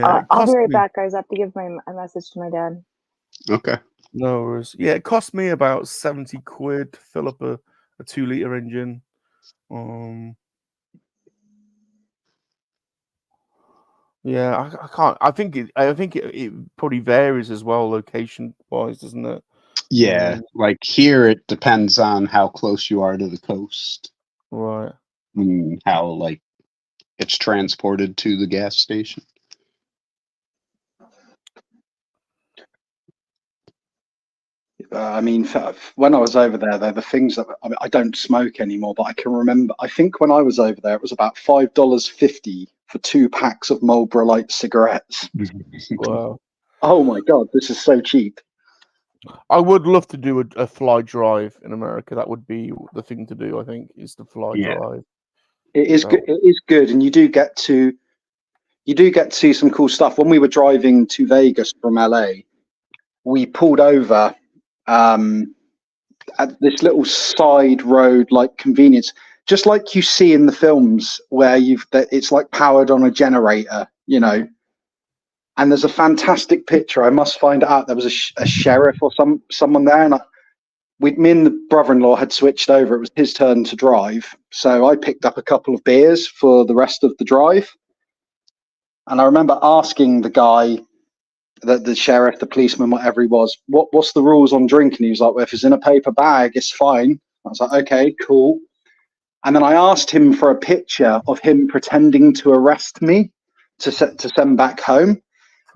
I'll be right back, guys. I have to give a message to my dad. Okay. No worries. Yeah, it cost me about 70 quid to fill up a 2-liter engine. Yeah, I can't. I think it probably varies as well, location wise, doesn't it? Yeah, like here it depends on how close you are to the coast, right? And how like it's transported to the gas station. I mean, when I was over there, they're the things that I don't smoke anymore, but I can remember. I think when I was over there, it was about $5.50 for 2 packs of Marlboro Light cigarettes. Wow! Oh my God, this is so cheap. I would love to do a fly drive in America. That would be the thing to do. I think is the fly drive. It is good. It is good, and you do get to see some cool stuff. When we were driving to Vegas from LA, we pulled over at this little side road, like convenience, just like you see in the films where it's like powered on a generator, you know. And there's a fantastic picture. I must find it out. There was a sheriff or someone there, and me and the brother-in-law had switched over. It was his turn to drive, so I picked up a couple of beers for the rest of the drive. And I remember asking the guy, the sheriff, the policeman, whatever he was, what's the rules on drinking? He was like, well, if it's in a paper bag, it's fine. I was like, okay, cool. And then I asked him for a picture of him pretending to arrest me to send back home.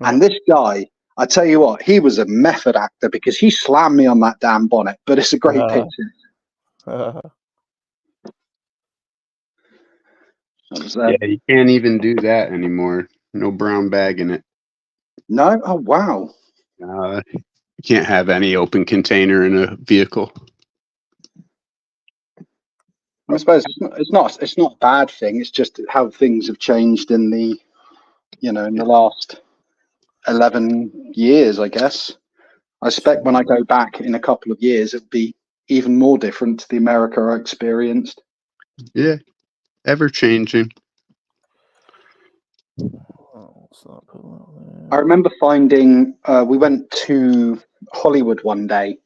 And this guy, I tell you what, he was a method actor because he slammed me on that damn bonnet. But it's a great picture. That was Yeah, you can't even do that anymore. No brown bag in it. No? Oh, wow. You can't have any open container in a vehicle. I suppose it's not a bad thing. It's just how things have changed in the, in the last 11 years, I guess. I expect when I go back in a couple of years, it'll be even more different to the America I experienced. Yeah, ever changing. I remember finding, we went to Hollywood one day,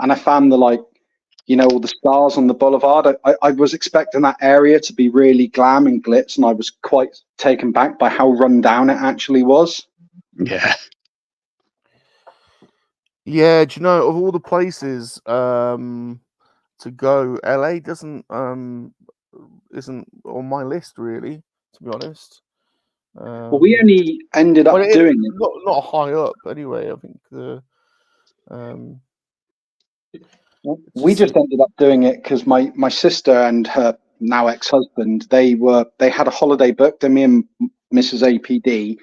and I found all the stars on the boulevard. I was expecting that area to be really glam and glitz, and I was quite taken back by how run down it actually was. Yeah. Yeah, do you know, of all the places to go, LA isn't on my list really, to be honest. Well, we only ended up doing it. Not high up anyway, I think. We just ended up doing it because my sister and her now ex-husband, they had a holiday booked, and me and Mrs. APD,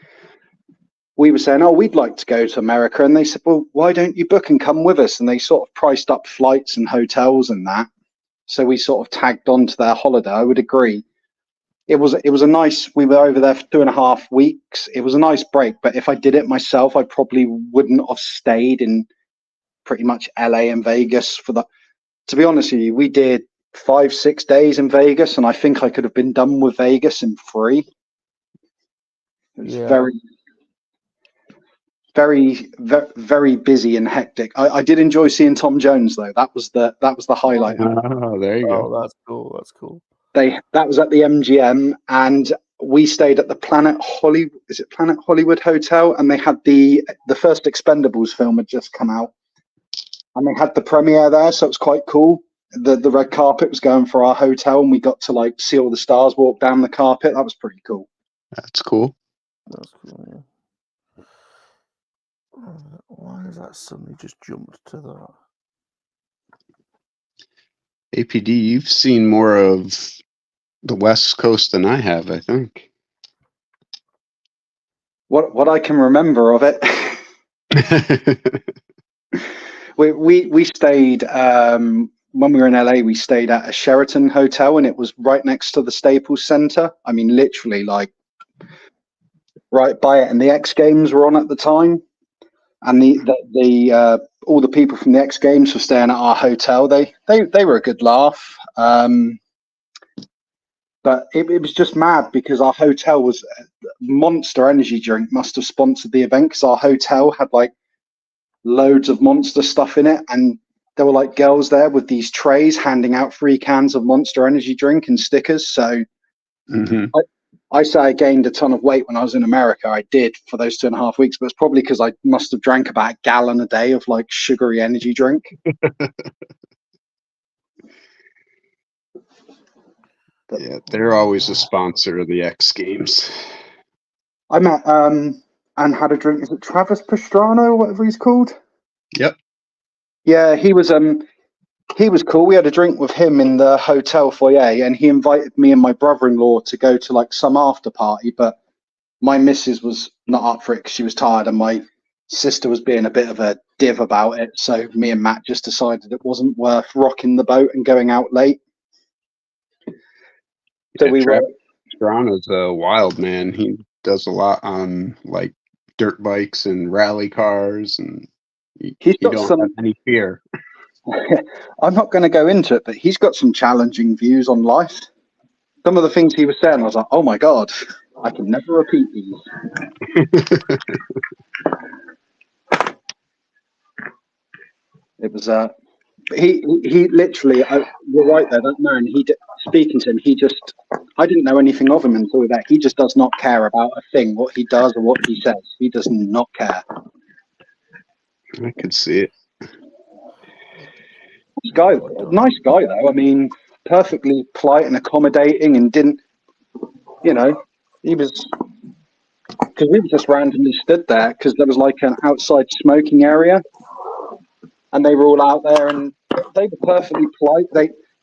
we were saying, oh, we'd like to go to America, and they said, well, why don't you book and come with us? And they sort of priced up flights and hotels and that, so we sort of tagged on to their holiday. I would agree. It was a nice, we were over there for 2.5 weeks. It was a nice break, but if I did it myself, I probably wouldn't have stayed in pretty much LA and Vegas for the, to be honest with you, we did 5-6 days in Vegas, and I think I could have been done with Vegas in 3. It was very, very busy and hectic. I did enjoy seeing Tom Jones though. That was the highlight. Oh, there you go. Oh, that's cool. That's cool. That was at the MGM, and we stayed at the Planet Hollywood. Is it Planet Hollywood Hotel? And they had the first Expendables film had just come out, and they had the premiere there, so it was quite cool. The red carpet was going for our hotel, and we got to see all the stars walk down the carpet. That was pretty cool. That's cool. That's cool. Yeah. Why has that suddenly just jumped to that? APD, you've seen more of the West Coast than I have, I think. What I can remember of it, we stayed when we were in LA. We stayed at a Sheraton hotel, and it was right next to the Staples Center. I mean, literally right by it. And the X Games were on at the time, and the all the people from the X Games were staying at our hotel. They were a good laugh. But it was just mad because our hotel was Monster Energy drink must have sponsored the event, because our hotel had loads of Monster stuff in it, and there were girls there with these trays handing out free cans of Monster Energy drink and stickers. So I say I gained a ton of weight when I was in America. I did for those 2.5 weeks, but it's probably because I must have drank about a gallon a day of sugary energy drink. Yeah, they're always a sponsor of the X Games. I met and had a drink. Is it Travis Pastrana or whatever he's called? Yep. Yeah, he was cool. We had a drink with him in the hotel foyer, and he invited me and my brother-in-law to go to some after party, but my missus was not up for it because she was tired, and my sister was being a bit of a div about it. So me and Matt just decided it wasn't worth rocking the boat and going out late. So Pastrana's a wild man. He does a lot on dirt bikes and rally cars, and he don't have any fear. I'm not going to go into it, but he's got some challenging views on life. Some of the things he was saying, I was like, oh my God, I can never repeat these. It was he literally, you're right there, that man, speaking to him, I didn't know anything of him until that. He just does not care about a thing, what he does or what he says. He does not care. I could see it. Nice guy though. I mean, perfectly polite and accommodating, and didn't, he was, because we just randomly stood there because there was an outside smoking area, and they were all out there, and they were perfectly polite.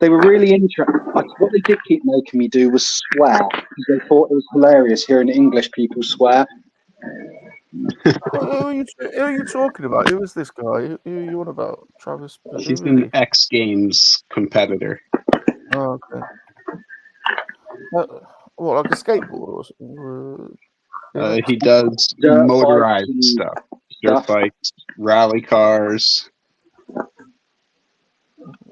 They were really interesting. What they did keep making me do was swear, because they thought it was hilarious hearing English people swear. Who are you talking about? Who is this guy? Who are you on about? Travis? He's an X Games competitor. Oh, okay. What, like a skateboard or something? He does Dirt motorized bikes and stuff. Dirt bikes, rally cars.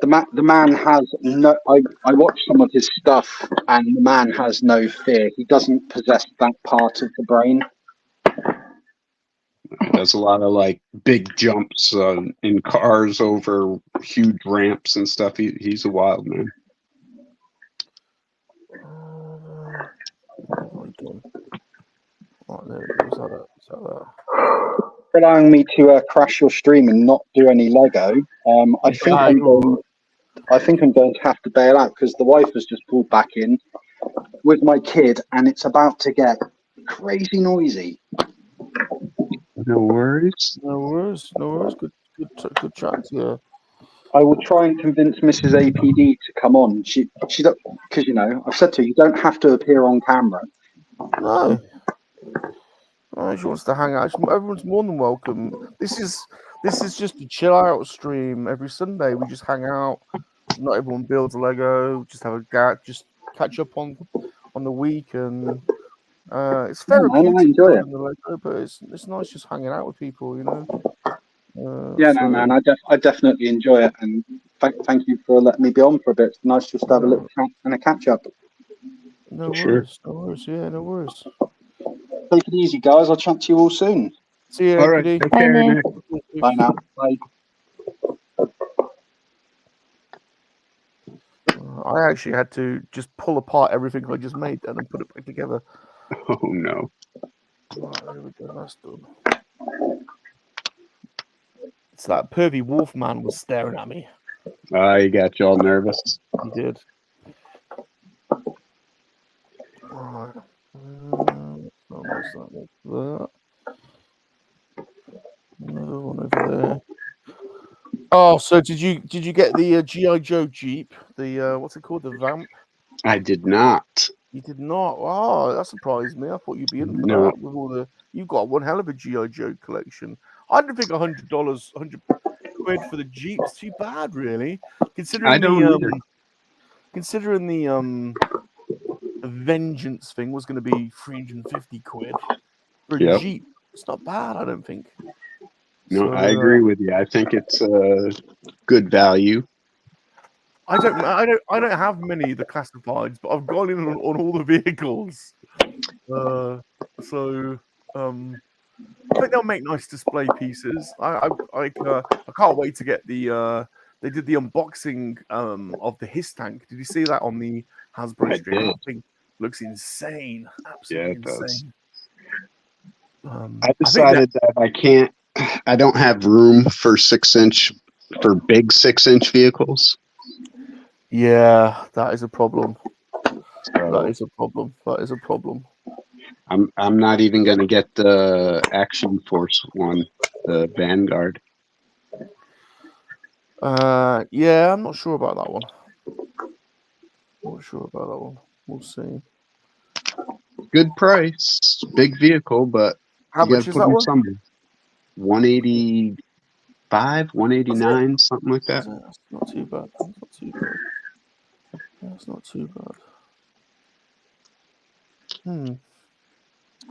The man has no. I watched some of his stuff, and the man has no fear. He doesn't possess that part of the brain. He does a lot of like big jumps in cars over huge ramps and stuff. He's a wild man. What have I done? Oh, there we go. Is that Allowing me to crash your stream and not do any Lego. I think I'm going to have to bail out because the wife has just pulled back in with my kid, and it's about to get crazy noisy. No worries. No worries. No worries. Good chat. Yeah. I will try and convince Mrs. APD to come on. She because I've said to her, you don't have to appear on camera. No. Oh, she wants to hang out. Everyone's more than welcome. This is just a chill out stream every Sunday. We just hang out. Not everyone builds Lego. Just have just catch up on the week, and it's therapeutic. I enjoy it. The Lego, but it's nice just hanging out with people, Man, I definitely enjoy it, and thank you for letting me be on for a bit. It's nice just to have a little chat and a catch up. No worries. No worries. Yeah, no worries. Take it easy, guys. I'll chat to you all soon. See you. All right. Take care, Nick. Bye now. Bye. I actually had to just pull apart everything I just made then and put it back together. Oh no. Right, there we go. That's done. It's that pervy wolf man was staring at me. You got you all nervous. He did. Alright. That. Another one over there. Oh, so did you get the G.I. Joe Jeep? The what's it called? The Vamp? I did not. You did not. Oh, that surprised me. I thought you'd be in for No. that with all the. You've got one hell of a G.I. Joe collection. I didn't think $100, £100 for the Jeep's too bad, really. Considering the Vengeance thing was going to be £350 for a Jeep. It's not bad, I don't think. No, so, I agree with you. I think it's good value. I don't have many of the classifieds, but I've gone in on all the vehicles. So I think they'll make nice display pieces. I can't wait to get the. They did the unboxing of the His tank. Did you see that on the Hasbro stream? That thing looks insane. Absolutely insane. I decided that I don't have room for 6-inch for big 6-inch vehicles. Yeah, that is a problem. That is a problem. I'm not even going to get the Action Force one, the Vanguard. Yeah, I'm not sure about that one. We'll see. Good price, big vehicle, but how much is that one? Somewhere. 185, 189, something like that. That's not too bad. That's not too bad.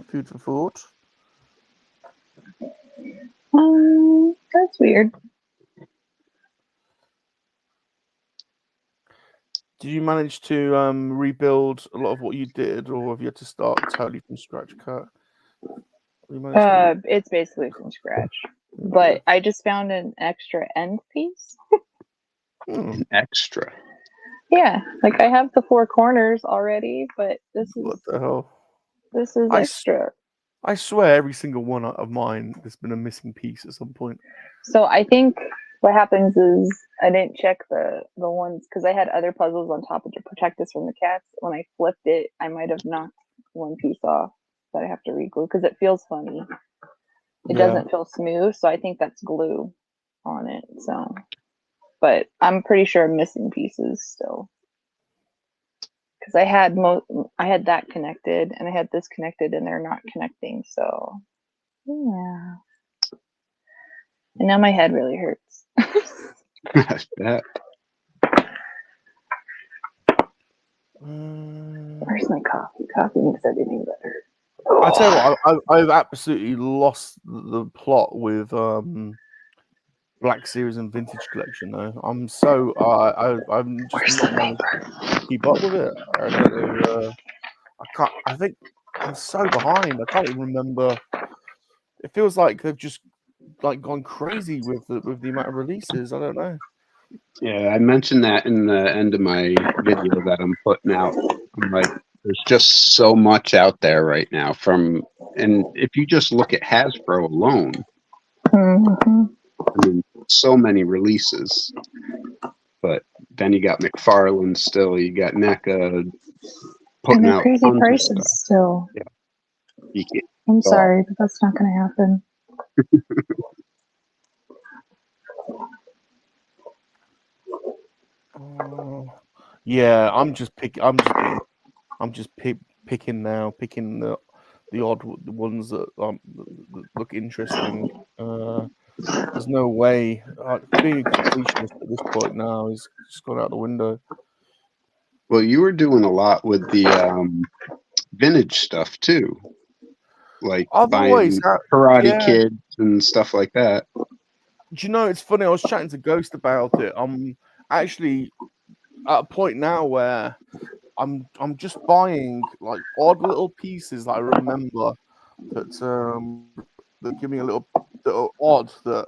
Food for thought. That's weird. Did you manage to rebuild a lot of what you did, or have you had to start totally from scratch, Kat? It's basically from scratch, but I just found an extra end piece. An extra? Yeah, like I have the 4 corners already, but this is what the hell? This is extra. I swear, every single one of mine, there's been a missing piece at some point. So I think what happens is I didn't check the ones because I had other puzzles on top of to protect us from the cats. When I flipped it, I might have knocked one piece off that I have to re-glue because it feels funny. It doesn't feel smooth, so I think that's glue on it. So but I'm pretty sure I'm missing pieces still. Because I had that connected and I had this connected and they're not connecting, so yeah. And now my head really hurts. That. Where's my coffee? Coffee makes everything better. I tell you what, I've absolutely lost the plot with Black Series and Vintage Collection. Though I'm so I'm just not managed to keep up with it. I don't know. I can't. I think I'm so behind. I can't even remember. It feels like they've just like gone crazy with the amount of releases. I don't know. Yeah, I mentioned that in the end of my video that I'm putting out. I'm like, there's just so much out there right now. And if you just look at Hasbro alone, I mean, so many releases. But then you got McFarlane still. You got NECA putting out crazy tons prices of stuff. still. Yeah, you can't. I'm sorry, but that's not going to happen. Yeah, I'm just picking now, picking the odd ones that look interesting. There's no way being a completionist at this point now is just gone out the window. Well, you were doing a lot with the vintage stuff too, like buying Karate Kids and stuff like that. Do you know, it's funny, I was chatting to Ghost about it. I'm actually at a point now where I'm just buying like odd little pieces that I remember that give me a little that are odd, that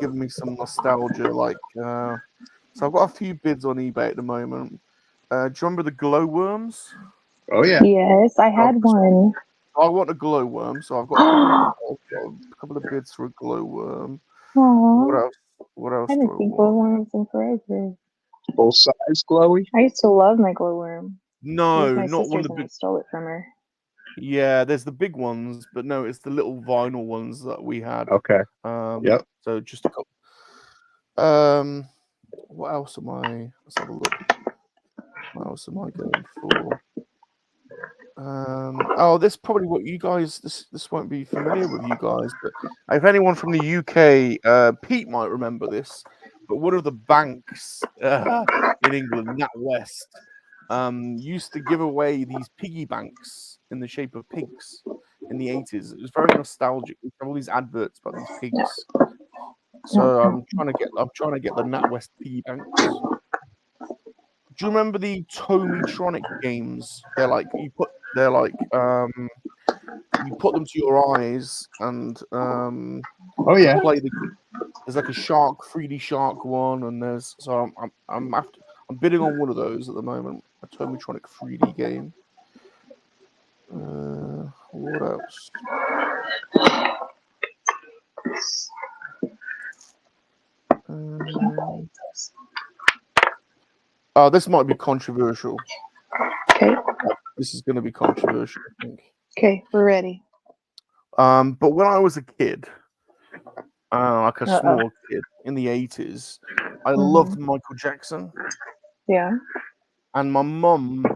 give me some nostalgia. Like so I've got a few bids on eBay at the moment. Do you remember the glowworms? Oh yeah. Yes, I had one. I want a glowworm, so I've got a couple of bids for a glowworm. Aww. What else I haven't seen glowworms in forever. Full size glowy? I used to love my glowworm. No, my not one of the big. I stole it from her. Yeah, there's the big ones, but no, it's the little vinyl ones that we had. Okay. Yep. So just a couple. What else am I? Let's have a look. What else am I going for? Oh, this probably what you guys. This won't be familiar with you guys, but if anyone from the UK, Pete might remember this. But one of the banks in England, NatWest, used to give away these piggy banks in the shape of pigs in the 80s. It was very nostalgic. We have all these adverts about these pigs. So I'm trying to get the NatWest piggy banks. Do you remember the Tomitronic games? They're like you put them to your eyes and oh yeah, play there's like a shark 3D shark one, and there's I'm bidding on one of those at the moment, a Tomitronic 3D game. What else? Oh, this might be controversial. Okay. This is going to be controversial, I think. Okay, we're ready. But when I was a kid, like a small kid in the 80s, I loved Michael Jackson. Yeah. And my mum,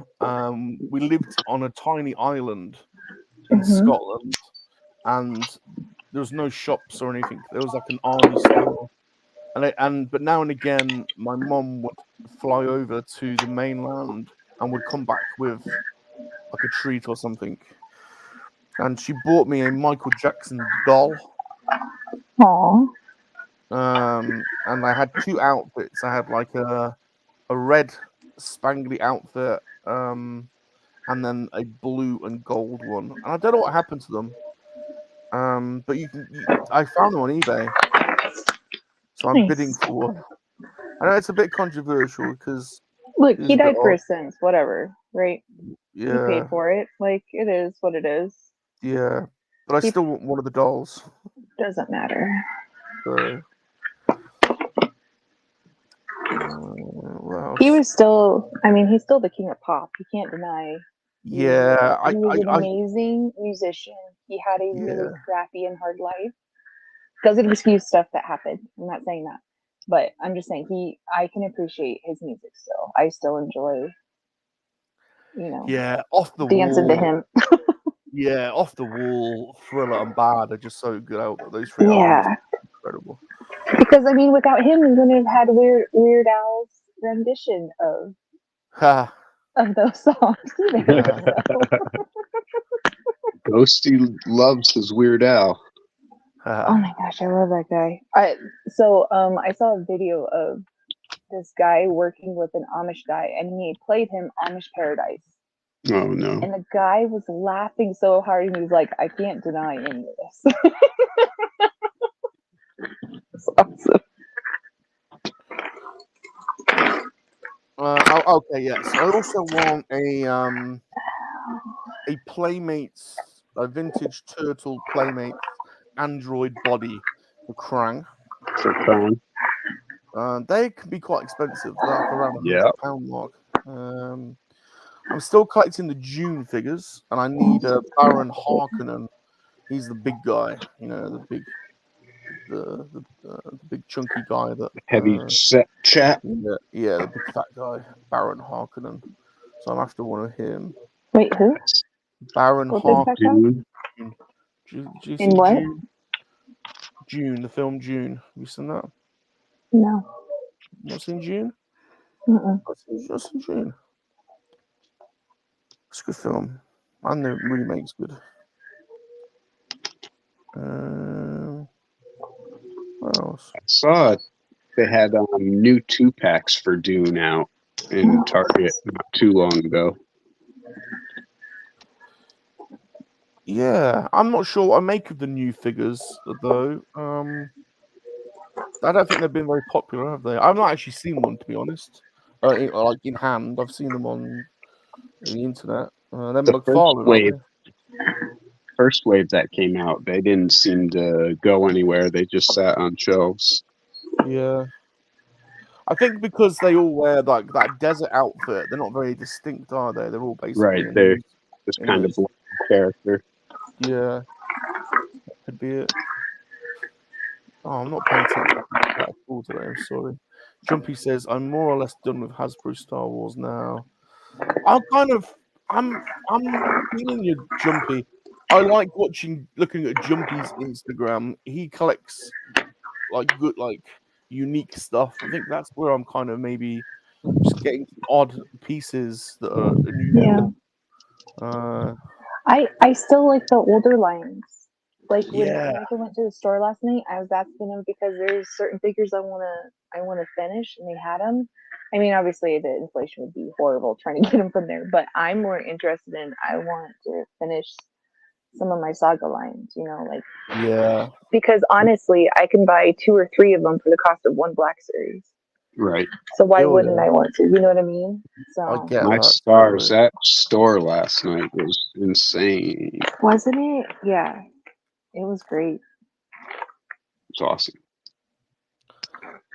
we lived on a tiny island in Scotland, and there was no shops or anything. There was like an army store. But now and again, my mum would fly over to the mainland and would come back with like a treat or something. And she bought me a Michael Jackson doll. Aww. And I had two outfits. I had like a red spangly outfit, and then a blue and gold one. And I don't know what happened to them. But I found them on eBay. So I'm bidding for one. I know it's a bit controversial because look, he died for his sins, whatever, right? Yeah. You paid for it. Like, it is what it is. Yeah. But I still want one of the dolls. Doesn't matter. So he was still, he's still the king of pop. You can't deny. Yeah. He was an amazing musician. He had a really crappy and hard life because of the few stuff that happened. I'm not saying that. But I'm just saying, I can appreciate his music still. I still enjoy, Yeah, off the dancing wall. to him. Yeah, off the wall, Thriller and Bad are just so good out. Those three Yeah. albums are incredible. Because I mean, without him, we wouldn't have had Weird Al's rendition Ha. of those songs either. Ghosty loves his Weird Al. Oh my gosh, I love that guy. I saw a video of this guy working with an Amish guy, and he played him Amish Paradise. Oh no. And the guy was laughing so hard, and he was like, I can't deny any of this. It's awesome. Okay, yes. I also want a Playmates, a vintage Turtle Playmates Android body for Krang. They can be quite expensive. They're like around the £100 mark. I'm still collecting the June figures, and I need a Baron Harkonnen. He's the big guy, the big chunky guy that heavy set chap. Yeah, the big fat guy, Baron Harkonnen. So I'm after one of him. Wait, who? Baron Harkonnen. Do you see what? June, the film June. Have you seen that? No. Not seen June? Mm-mm. Not seen June. It's a good film. And the remake's good. What else? I saw it. They had new 2-packs for Dune out in Target not too long ago. Yeah, I'm not sure what I make of the new figures though. I don't think they've been very popular, have they? I've not actually seen one, to be honest. Like in hand, I've seen them on the internet. Them The McFarlane, first wave that came out, they didn't seem to go anywhere. They just sat on shelves. Yeah, I think because they all wear like that desert outfit, they're not very distinct, are they? They're all basically right. They're just kind of black character. Yeah, that could be it. Oh, I'm not paying attention to that at all today. I'm sorry. Jumpy says, I'm more or less done with Hasbro Star Wars now. I'm feeling you, Jumpy. I like looking at Jumpy's Instagram. He collects good, unique stuff. I think that's where I'm kind of maybe just getting odd pieces that are unusual. Yeah. I still like the older lines. Like when Yeah. Michael went to the store last night, I was asking him because there's certain figures I wanna finish, and they had them. I mean, obviously the inflation would be horrible trying to get them from there, but I'm more interested in I want to finish some of my Saga lines, Yeah. Because honestly, I can buy 2 or 3 of them for the cost of one Black Series. Right. So why wouldn't I want to? You know what I mean? So I get my that. stars, that store last night was insane. Wasn't it? Yeah. It was great. It's awesome.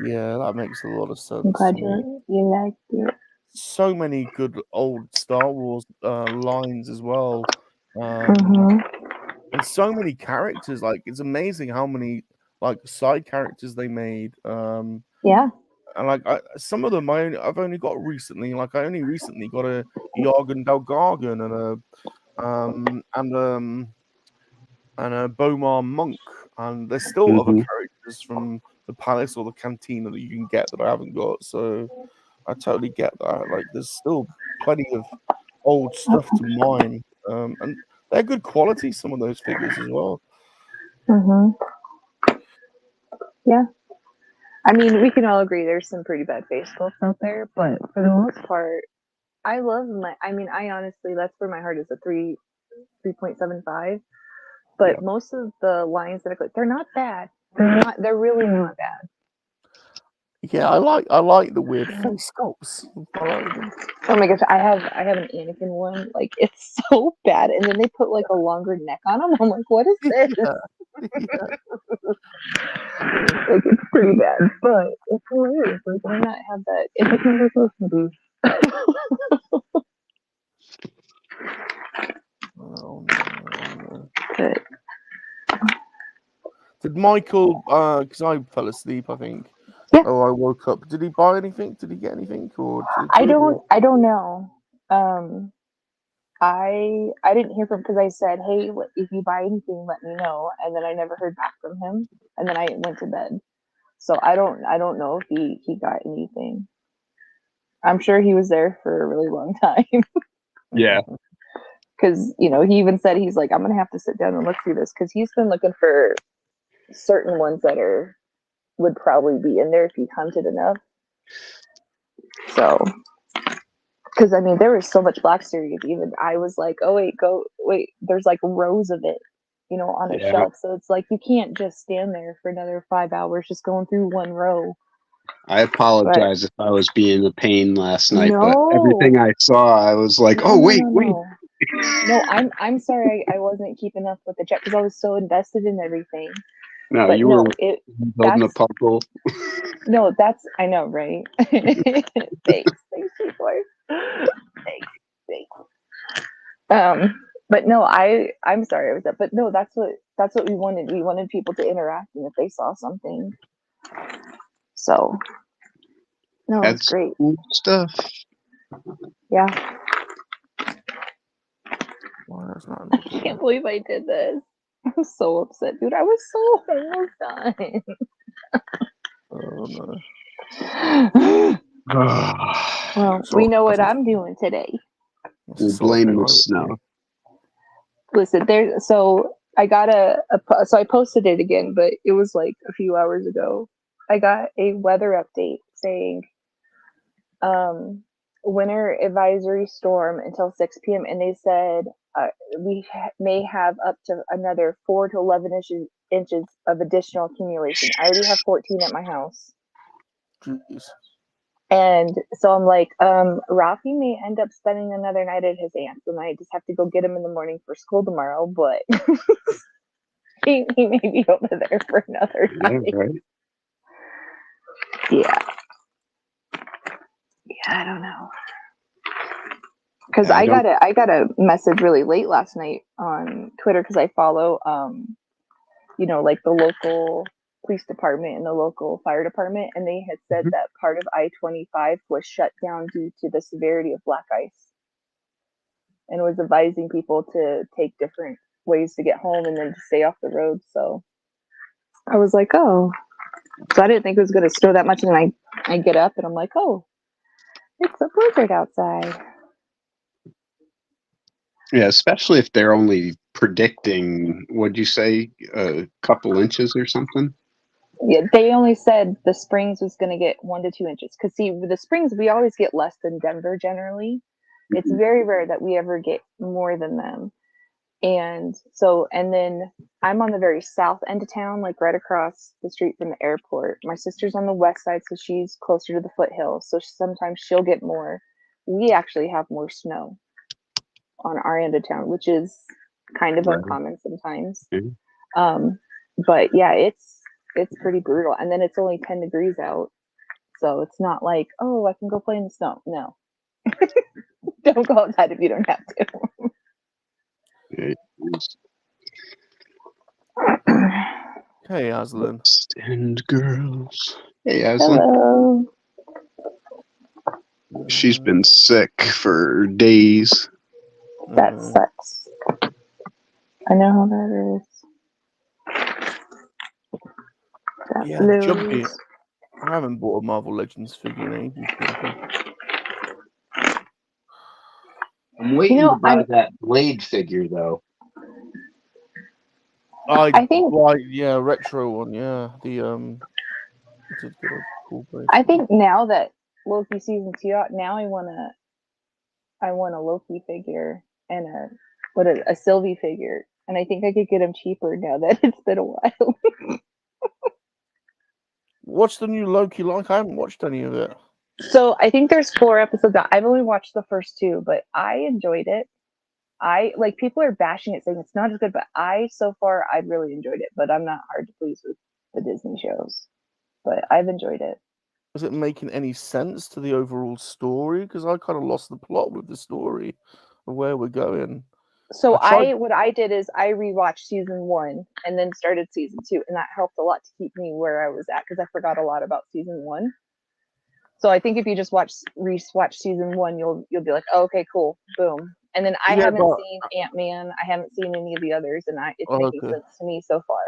Yeah, that makes a lot of sense. I'm glad you liked it. So many good old Star Wars lines as well. Mm-hmm. And so many characters. Like, it's amazing how many side characters they made. Yeah. And some of them I've only got recently. Like, I only recently got a Yargan Dalgargan and a Bomar Monk, and there's still other characters from the palace or the cantina that you can get that I haven't got. So I totally get that. Like, there's still plenty of old stuff to mine, and they're good quality. Some of those figures as well. Mm-hmm. Yeah. I mean, we can all agree there's some pretty bad face sculpts out there, but for the most part, I love I honestly, that's where my heart is, a 3.75. But most of the lines that I click, they're not bad. They're really not bad. Yeah, I like the weird face sculpts. I like them. Oh my gosh, I have an Anakin one. Like, it's so bad, and then they put a longer neck on them. I'm like, what is this? Yeah. It's pretty bad, but it's hilarious. Like, why not have that? It's a conversation piece. Oh, no. But Did Michael? Because I fell asleep, I think. Yeah. Oh, I woke up. Did he buy anything? Did he get anything? Or I don't know. I didn't hear from him because I said, hey, if you buy anything, let me know. And then I never heard back from him. And then I went to bed. So I don't know if he got anything. I'm sure he was there for a really long time. Yeah. Because, he even said, he's like, I'm going to have to sit down and look through this. Because he's been looking for certain ones that would probably be in there if he hunted enough. So, because, there was so much black series. Even I was like, oh, wait, there's like rows of it, on a shelf. So it's like, you can't just stand there for another 5 hours just going through one row. I apologize if I was being a pain last night, No. but everything I saw, I was like, wait. No, I'm sorry I wasn't keeping up with the chat because I was so invested in everything. No, but you no, were building a puzzle. No, I know, right? Thanks, boy. Thanks. But no, I'm sorry I was up. But no, that's what we wanted. We wanted people to interact, and if they saw something. So, no, That's it's great. Cool stuff. Yeah. Well, that's not I can't believe I did this. I'm so upset, dude. I was so almost done. Oh no. Well, we know what I'm doing today. We'll blame the snow. Listen, so I got so I posted it again, but it was like a few hours ago. I got a weather update saying winter advisory storm until 6 p.m. and they said we may have up to another 4 to 11 inches of additional accumulation. I already have 14 at my house. Jeez. And so I'm like, Rafi may end up spending another night at his aunt's, and I just have to go get him in the morning for school tomorrow. But he may be over there for another night. Yeah, right. Yeah, I don't know. Because I got a message really late last night on Twitter because I follow, like the local police department and the local fire department, and they had said that part of I-25 was shut down due to the severity of black ice, and was advising people to take different ways to get home and then to stay off the road. So I was like, oh, so I didn't think it was going to snow that much, and then I get up and I'm like, oh, it's a blizzard outside. Yeah, especially if they're only predicting, what'd you say, a couple inches or something? Yeah, they only said the Springs was going to get 1 to 2 inches. Because see, with the Springs, we always get less than Denver generally. It's very rare that we ever get more than them. And then I'm on the very south end of town, like right across the street from the airport. My sister's on the west side, so she's closer to the foothills. So sometimes she'll get more. We actually have more snow on our end of town, which is kind of uncommon sometimes. But yeah, it's pretty brutal. And then it's only 10 degrees out. So it's not like, oh, I can go play in the snow. No. Don't go outside if you don't have to. Hey, Aslan. And girls. Hey, Aslan. Hello. She's been sick for days. That sucks. I know how that is. Yeah, Jumpy. I haven't bought a Marvel Legends figure in ages. I'm waiting to buy that Blade figure, though. I think, retro one, yeah. It's a good cool place. I think now that Loki season 2 out, now I want a Loki figure and a Sylvie figure, and I think I could get them cheaper now that it's been a while. What's the new Loki like? I haven't watched any of it. So I think there's 4 episodes out. I've only watched the first 2, but I enjoyed it. People are bashing it saying it's not as good, but so far I've really enjoyed it. But I'm not hard to please with the Disney shows, but I've enjoyed it. Is it making any sense to the overall story? Because I kind of lost the plot with the story of where we're going. So what I did is I rewatched season 1 and then started season 2, and that helped a lot to keep me where I was at because I forgot a lot about season 1. So I think if you just rewatch season 1, you'll be like, oh, okay, cool, boom. And then I haven't seen Ant-Man. I haven't seen any of the others, and it's making sense to me so far.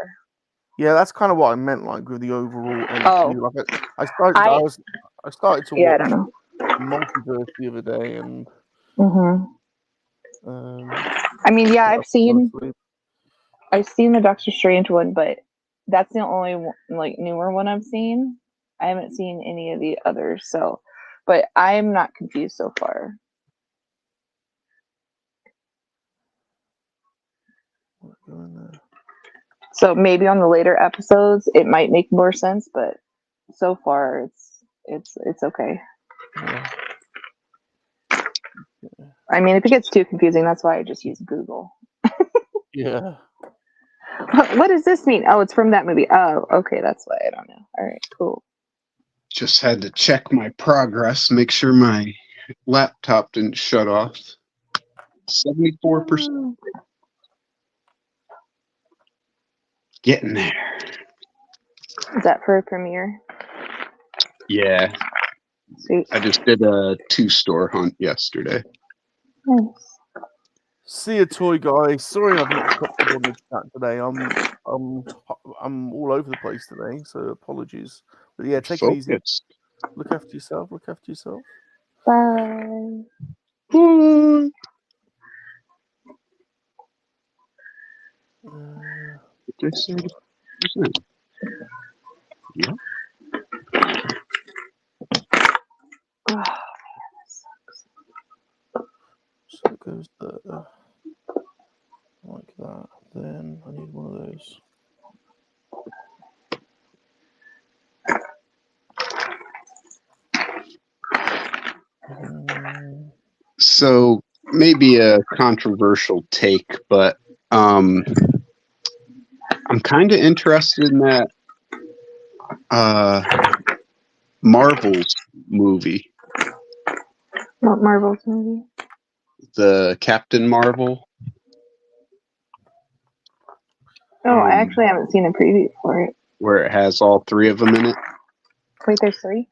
Yeah, that's kind of what I meant, like with the overall MCU. Oh. Like I started to Yeah, watch I don't know. Multiverse the other day, and I mean, yeah, I've seen the Doctor Strange one, but that's the only one, like newer one I've seen. I haven't seen any of the others, so but I'm not confused so far. So maybe on the later episodes it might make more sense, but so far it's okay. Yeah. I mean, if it gets too confusing, that's why I just use Google. Yeah. What does this mean? Oh, it's from that movie. Oh, okay, that's why I don't know. All right, cool. Just had to check my progress, make sure my laptop didn't shut off. 74%. Getting there. Is that for a premiere? Yeah. Sweet. I just did a 2-store hunt yesterday. Nice. See you, toy guy. Sorry, I've not popped up on the chat today. I'm all over the place today, so apologies. But yeah, take it easy. Look after yourself. Look after yourself. Bye. Bye. Yeah. Oh, So it goes there, like that. Then I need one of those. So maybe a controversial take, but I'm kind of interested in that Marvel's movie. What Marvel's movie? The Captain Marvel. Oh, I actually haven't seen a preview for it. Where it has all 3 of them in it. Wait, there's 3?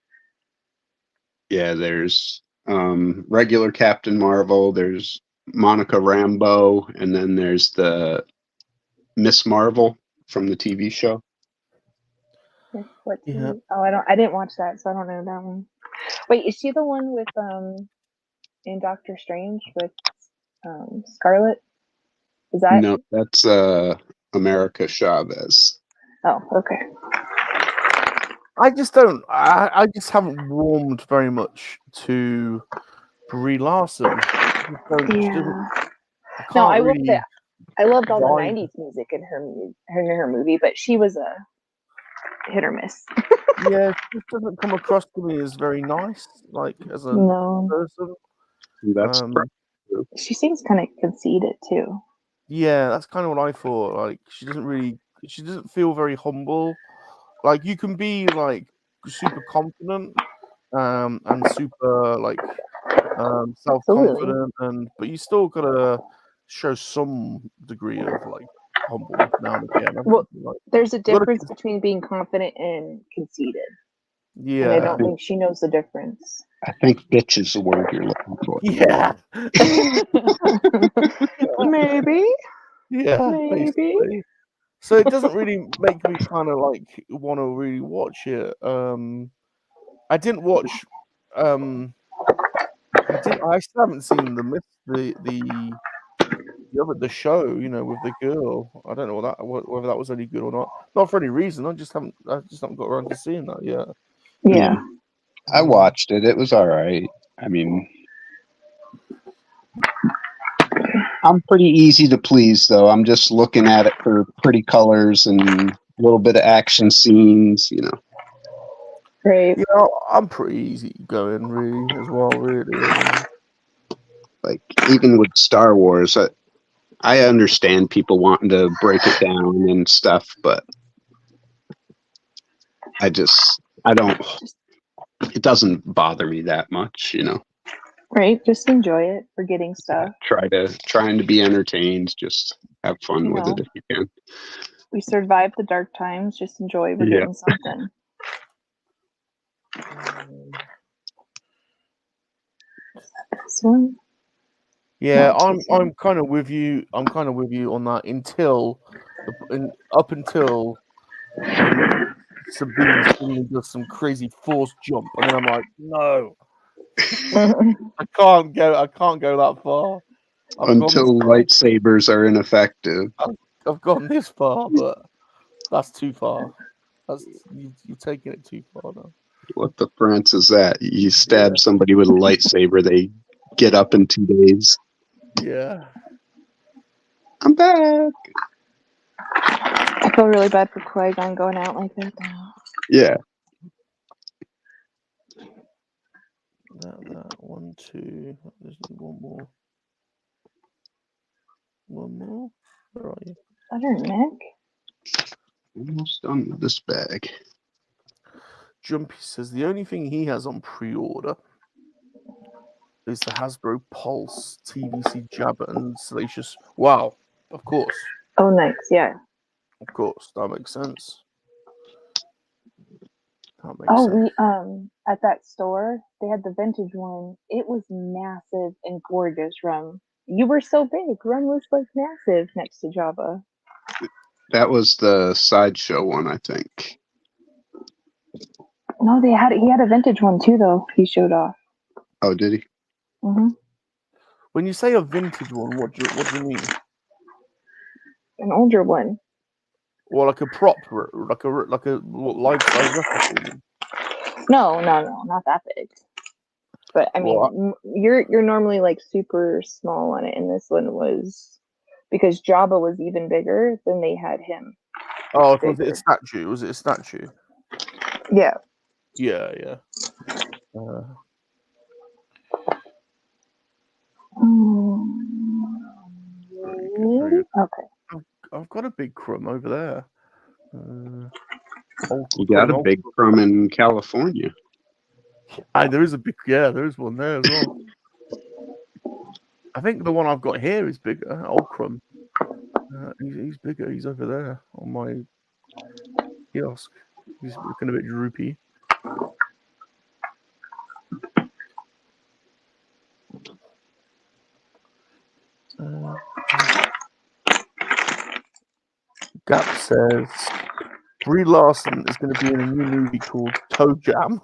Yeah, there's regular Captain Marvel, there's Monica Rambeau, and then there's the Miss Marvel from the TV show. What TV? Oh, I didn't watch that, so I don't know that one. Wait, is she the one with in Doctor Strange with Scarlet? Is that? No, that's America Chavez. Oh, okay. I just don't. I just haven't warmed very much to Brie Larson. Yeah. No, I will say I loved all the '90s music in her movie, but she was a hit or miss. Yeah, she doesn't come across to me as very nice, like as a person. That's she seems kind of conceited too. Yeah, that's kind of what I thought. Like she doesn't feel very humble. Like you can be like super confident, and super like self-confident, but you still gotta show some degree of like humbleness now and again. Well, there's a difference between being confident and conceited. Yeah, and I don't think she knows the difference. I think bitch is the word you're looking for. Yeah. Maybe. Yeah. Maybe. Basically. So it doesn't really make me kind of like want to really watch it. I didn't watch. I still haven't seen the show. You know, with the girl. I don't know whether that was any good or not. Not for any reason. I just haven't got around to seeing that yet. Yeah. I watched it. It was all right. I mean, I'm pretty easy to please, though. I'm just looking at it for pretty colors and a little bit of action scenes, you know. Great. Yeah, I'm pretty easy going, really, as well, really. Like, even with Star Wars, I understand people wanting to break it down and stuff, but I don't, it doesn't bother me that much, you know. Right? Just enjoy it. We're getting stuff. Trying to be entertained. Just have fun with it if you can. We survived the dark times. Just enjoy. We're getting something. This one. Yeah, I'm kind of with you. I'm kind of with you on that up until Sabine suddenly does some crazy force jump, and then I'm like, no, I can't go that far. Until lightsabers are ineffective. I've gone this far, but that's too far. You're taking it too far now. What the France is that? You stab somebody with a lightsaber, they get up in 2 days. Yeah. I'm back. I feel really bad for Qui-Gon going out like that now. Yeah. That 1, 2. There's one more. One more. Where are you? Better, Nick. Almost done with this bag. Jumpy says the only thing he has on pre-order is the Hasbro Pulse TVC Jabba and Salacious. Wow, of course. Oh, nice. Yeah. Of course, that makes sense. That makes sense. We at that store they had the vintage one. It was massive and gorgeous. Rum, you were so big. Rum was like massive next to Jabba. That was the sideshow one, I think. No, he had a vintage one too, though. He showed off. Oh, did he? Mm-hmm. When you say a vintage one, what do you mean? An older one. Well, like a prop, like a life-size replica. No, not that big. But I mean, you're normally like super small on it, and this one was because Jabba was even bigger than they had him. Oh, was it a statue? Was it a statue? Yeah. Yeah. Okay. I've got a big crumb over there. You got a big crumb in California. There is one there as well. I think the one I've got here is bigger. Old crumb. He's bigger. He's over there on my kiosk. He's looking a bit droopy. Gap says Brie Larson is going to be in a new movie called Toe Jam.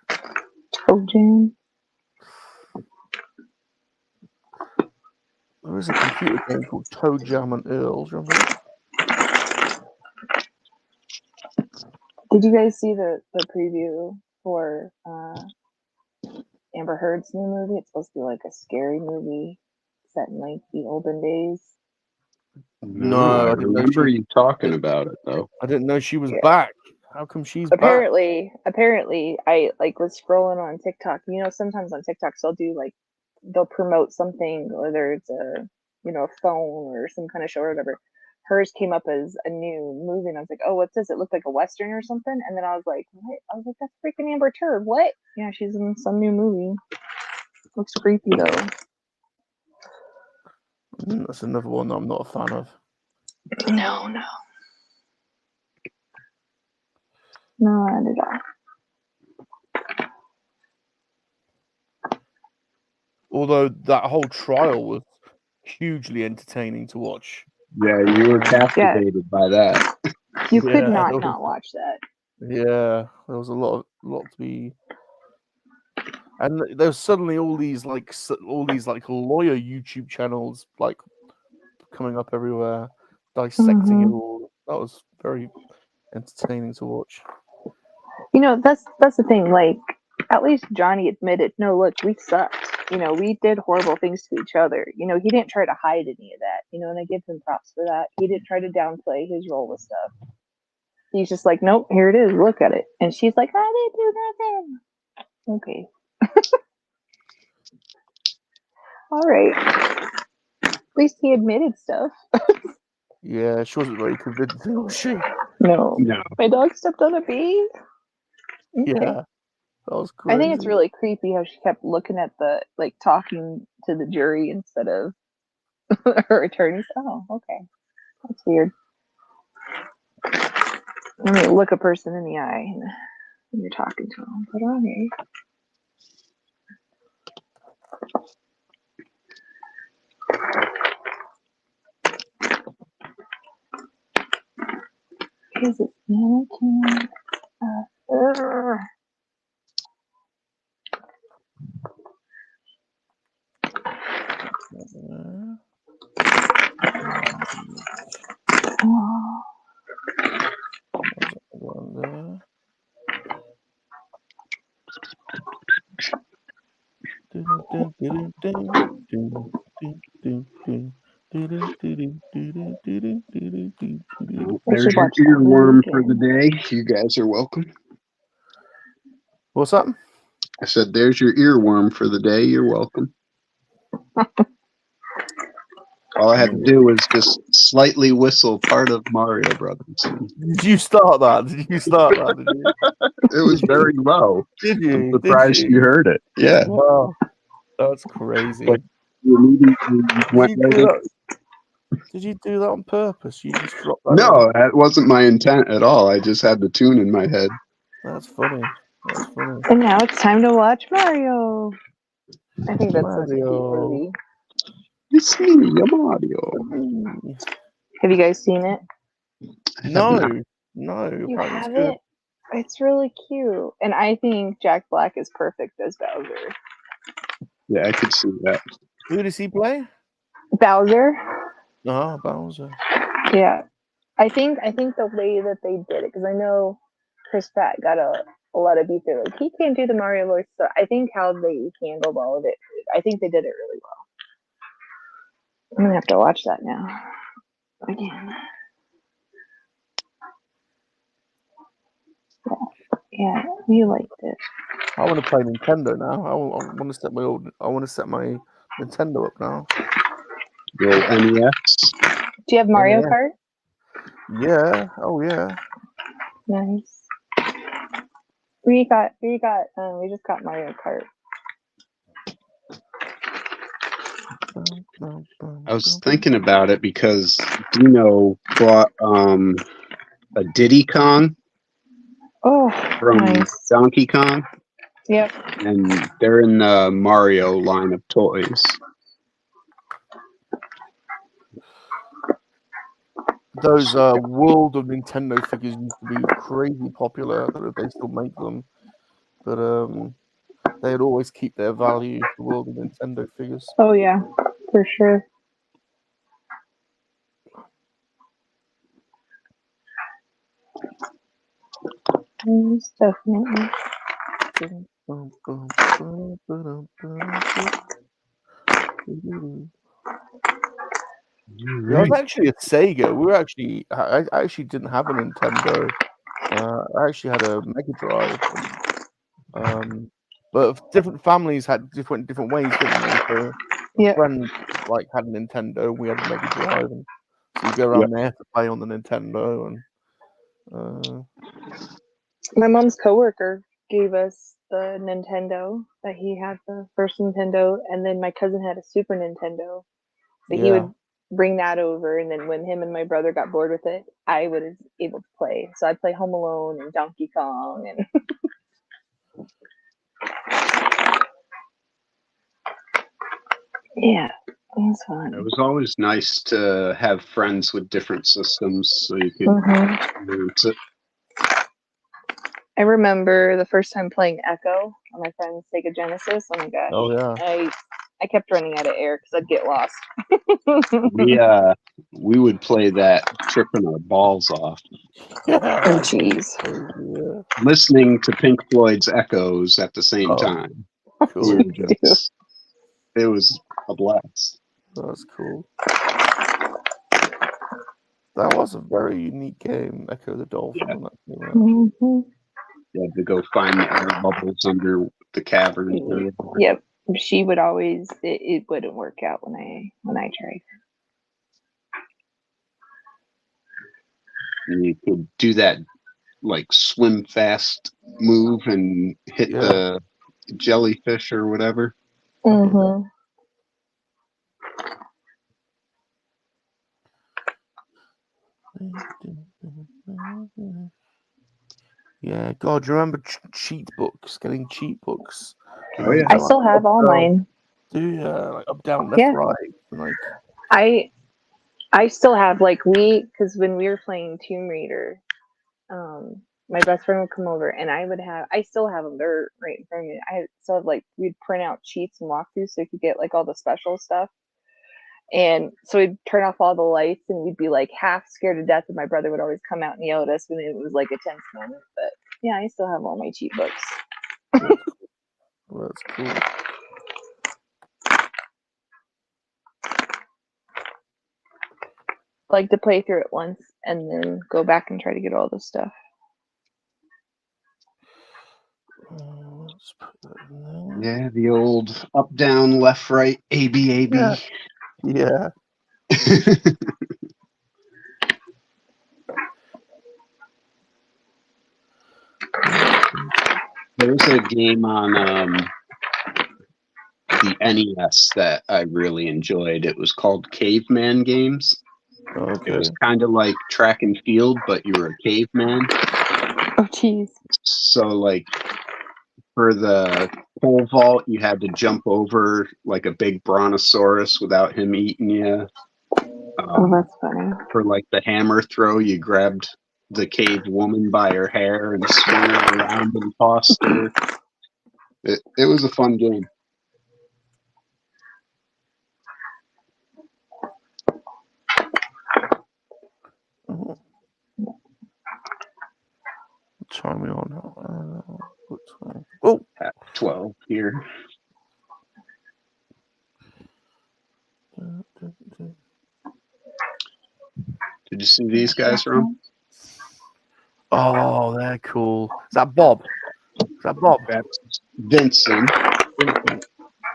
Toe Jam. There is a computer game called Toe Jam and Earl. Do you remember? Did you guys see the preview for Amber Heard's new movie? It's supposed to be like a scary movie set in like the olden days. No, I remember you talking about it though. I didn't know she was back. How come she's back? Apparently, I was scrolling on TikTok. You know, sometimes on TikTok they'll promote something, whether it's a phone or some kind of show or whatever. Hers came up as a new movie, and I was like, "Oh, what's this? It looked like a Western or something." And then I was like, "What?" I was like, "That's freaking Amber Heard. What?" Yeah, she's in some new movie. Looks creepy though. That's another one that I'm not a fan of. No, not at all. Although that whole trial was hugely entertaining to watch. Yeah, you were captivated by that. You could not watch that. Yeah, there was a lot to be. And there's suddenly all these lawyer YouTube channels like coming up everywhere, dissecting it all. That was very entertaining to watch. That's the thing. Like, at least Johnny admitted, no, look, we sucked. We did horrible things to each other. He didn't try to hide any of that. And I give him props for that. He didn't try to downplay his role with stuff. He's just like, nope, here it is. Look at it. And she's like, I didn't do nothing. Okay. All right. At least he admitted stuff. Yeah, she wasn't very convincing, was she? No. My dog stepped on a bee. Okay. Yeah. was crazy. I think it's really creepy how she kept looking at the, like, talking to the jury instead of her attorneys. Oh, okay. That's weird. Let me look a person in the eye when you're talking to them. Put on here. Is it mannequin? There's your earworm for the day. You guys are welcome. What's up? I said, there's your earworm for the day. You're welcome. All I had to do was just slightly whistle part of Mario Brothers. Did you start that? Did you? It was very low. Did you? I'm surprised you heard it. Yeah. Wow. That's crazy. But you immediately went right in. Did you do that on purpose? You just dropped that No, in? that wasn't my intent at all. I just had the tune in my head. That's funny. That's funny. And now it's time to watch Mario. I think that's such a cute Mario. movie. It's me, Mario. Have you guys seen it? No. You haven't? It's really cute. And I think Jack Black is perfect as Bowser. Yeah, I could see that. Who does he play? Bowser? Oh, Bowser. Yeah. I think the way that they did it, because I know Chris Pratt got a lot of beef there. Like, he can't do the Mario voice. So I think how they handled all of it, I think they did it really well. I'm going to have to watch that now. Again. Yeah, you liked it. I want to play Nintendo now. I want to set my Nintendo up now. Your NES. Do you have Mario Kart? Yeah. Oh yeah. Nice. We just got Mario Kart. I was thinking about it because Dino bought a Diddy Kong from nice. Donkey Kong. Yep. And they're in the Mario line of toys. Those World of Nintendo figures used to be crazy popular. I don't know if they still make them, but they'd always keep their value. The World of Nintendo figures. Oh yeah, for sure. Yes, definitely. Yeah, I was actually a Sega. I actually didn't have a Nintendo. I actually had a Mega Drive. But different families had different ways, didn't they? So a friend like had a Nintendo, we had a Mega Drive, and so you go around there to play on the Nintendo. And my mom's coworker gave us the Nintendo that he had, the first Nintendo, and then my cousin had a Super Nintendo. So he would bring that over, and then when him and my brother got bored with it, I was able to play. So I'd play Home Alone and Donkey Kong and yeah, it was fun. It was always nice to have friends with different systems so you could experience it. I remember the first time playing Echo on my friend's Sega Genesis. Oh my gosh. Oh yeah. I kept running out of air because I'd get lost. We would play that tripping our balls off. Oh jeez. Yeah. Listening to Pink Floyd's Echoes at the same time. Cool. It was a blast. That's cool. That was a very unique game, Echo the Dolphin. You had to go find the air bubbles under the cavern. Yep. She would always, it wouldn't work out when I tried. And you could do that like swim fast move and hit the jellyfish or whatever. Mm-hmm. Yeah, God, do you remember cheat books? Getting cheat books. Oh yeah, I still have all mine. Do you? Like up, down, left, right. Like I still have like because when we were playing Tomb Raider, my best friend would come over and I still have them. They're right in front of me. I still have like we'd print out cheats and walkthroughs so you could get like all the special stuff. And so we'd turn off all the lights and we'd be like half scared to death, and my brother would always come out and yell at us when it was like a tense moment. But yeah, I still have all my cheat books. That's cool. I like to play through it once and then go back and try to get all the stuff. Let's put that in yeah, the old up, down, left, right, A, B, A, B. Yeah. There was a game on the NES that I really enjoyed. It was called Caveman Games. Okay. It was kind of like track and field, but you were a caveman. Oh, jeez. So, like, for the pole vault, you had to jump over like a big brontosaurus without him eating you. Oh, that's funny. For like the hammer throw, you grabbed the cave woman by her hair and swung her around and tossed her. It was a fun game. Turn me on. Oh, At 12 here. Did you see these guys, Ron? Oh, they're cool. Is that Bob? That's Vincent.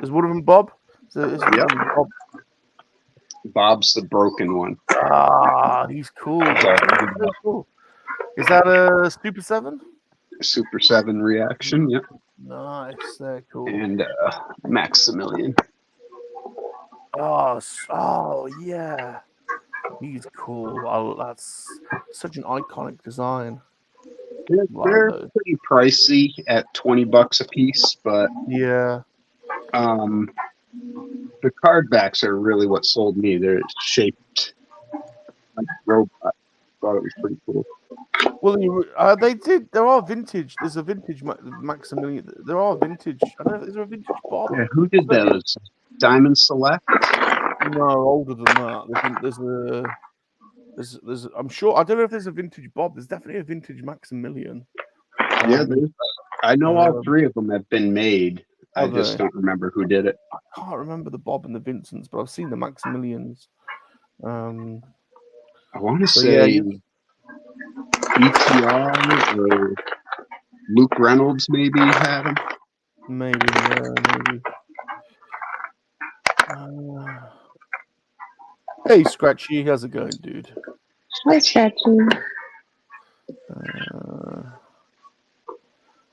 Is one of them Bob? Yep. Bob? Bob's the broken one. Ah, he's cool. Is that a Super 7? Super 7 reaction, yep. Nice, they're cool. And Maximilian. Oh, yeah. He's cool. That's such an iconic design. They're pretty pricey at $20 a piece, but yeah. The card backs are really what sold me. They're shaped like a robot. Thought it was pretty cool. Well, they did. There are vintage. There's a vintage Maximilian. There are vintage. I don't know. Is there a vintage Bob? Yeah, who did those? Diamond Select? No, older than that. There's. I'm sure. I don't know if there's a vintage Bob. There's definitely a vintage Maximilian. Yeah, I know all three of them have been made. I just don't remember who did it. I can't remember the Bob and the Vincents, but I've seen the Maximilians. I want to say ETR or Luke Reynolds maybe had him. Maybe. Hey, Scratchy, how's it going, dude? Hi, Scratchy.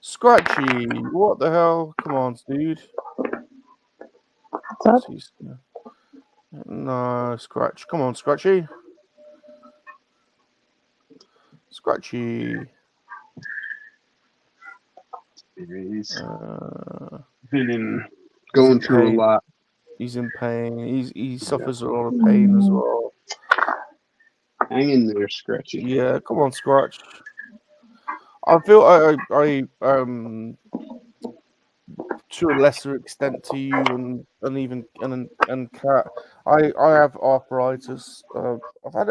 Scratchy, what the hell? Come on, dude. What's up? No, Scratch. Come on, Scratchy. Scratchy. He's been going through a lot. He's in pain. He suffers a lot of pain as well. Hang in there, Scratchy. Yeah, come on, Scratch. I feel I to a lesser extent to you and even Kat. I have arthritis. I've had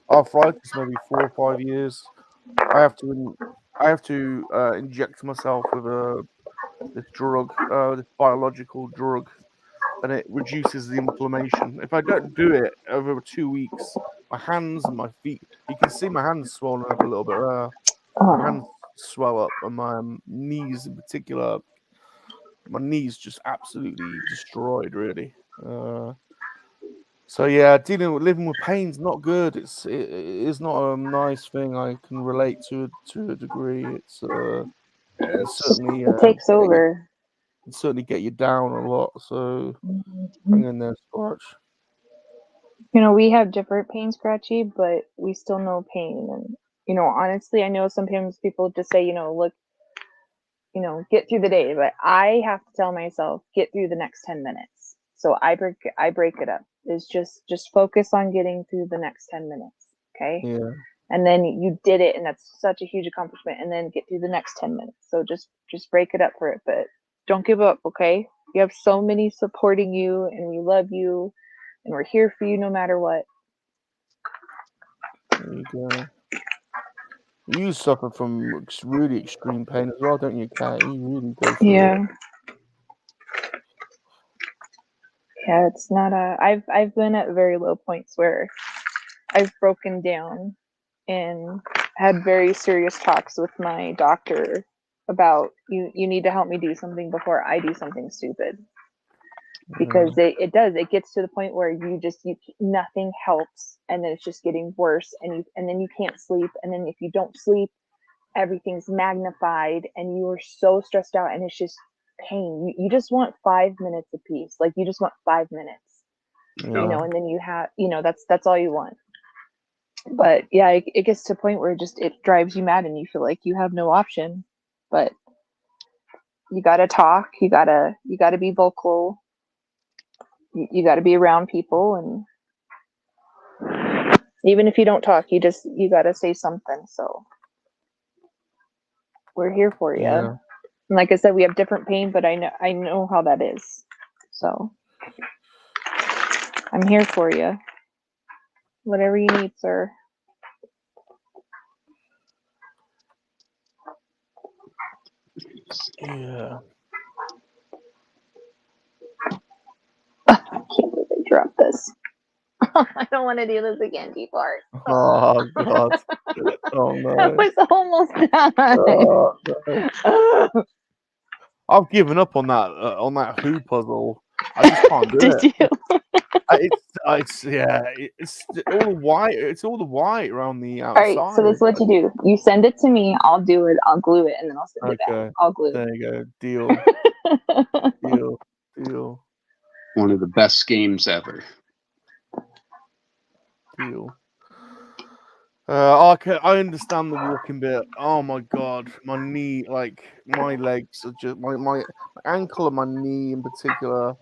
arthritis maybe 4 or 5 years. I have to inject myself with this drug, this biological drug, and it reduces the inflammation. If I don't do it over 2 weeks, my hands and my feet, you can see my hands swollen up a little bit. My hands swell up, and my knees in particular. My knees just absolutely destroyed, really. So yeah, living with pain's not good. It is not a nice thing. I can relate to a degree. It's can certainly It takes over. can certainly get you down a lot. So hang in there, Scorch. You know, we have different pain, Scratchy, but we still know pain. And you know, honestly, I know sometimes people just say, you know, look, you know, get through the day, but I have to tell myself, get through the next 10 minutes. So I break it up. It's just focus on getting through the next 10 minutes. Okay. Yeah. And then you did it, and that's such a huge accomplishment. And then get through the next 10 minutes. So just break it up for it, but don't give up. Okay. You have so many supporting you, and we love you, and we're here for you no matter what. There you go. You suffer from really extreme pain as well, don't you, Kat? You really go through it. Yeah, it's not I've been at very low points where I've broken down and had very serious talks with my doctor about you need to help me do something before I do something stupid. Because it gets to the point where you nothing helps, and then it's just getting worse, and then you can't sleep, and then if you don't sleep, everything's magnified, and you are so stressed out, and it's just pain. You just want 5 minutes of peace. Like, you just want 5 minutes, you know, and then you have, you know, that's all you want. But yeah, it gets to a point where it drives you mad, and you feel like you have no option. But you gotta talk, you gotta be vocal, you gotta be around people, and even if you don't talk, you gotta say something. So we're here for you. Yeah. And like I said, we have different pain, but I know how that is. So I'm here for you. Whatever you need, sir. Yeah. I can't believe I dropped this. I don't want to do this again, T-Fart. Oh God. Oh no. I was almost done. Oh, no. I've given up on that Who puzzle. I just can't do it. Did you? It's all the white. It's all the white around the outside. All right, so this is what you do. You send it to me. I'll do it. I'll glue it, and then I'll send it back. I'll glue. There you go. Deal. Deal. One of the best games ever. Deal. I understand the walking bit. Oh my God, my knee, like my legs are just my ankle and my knee in particular.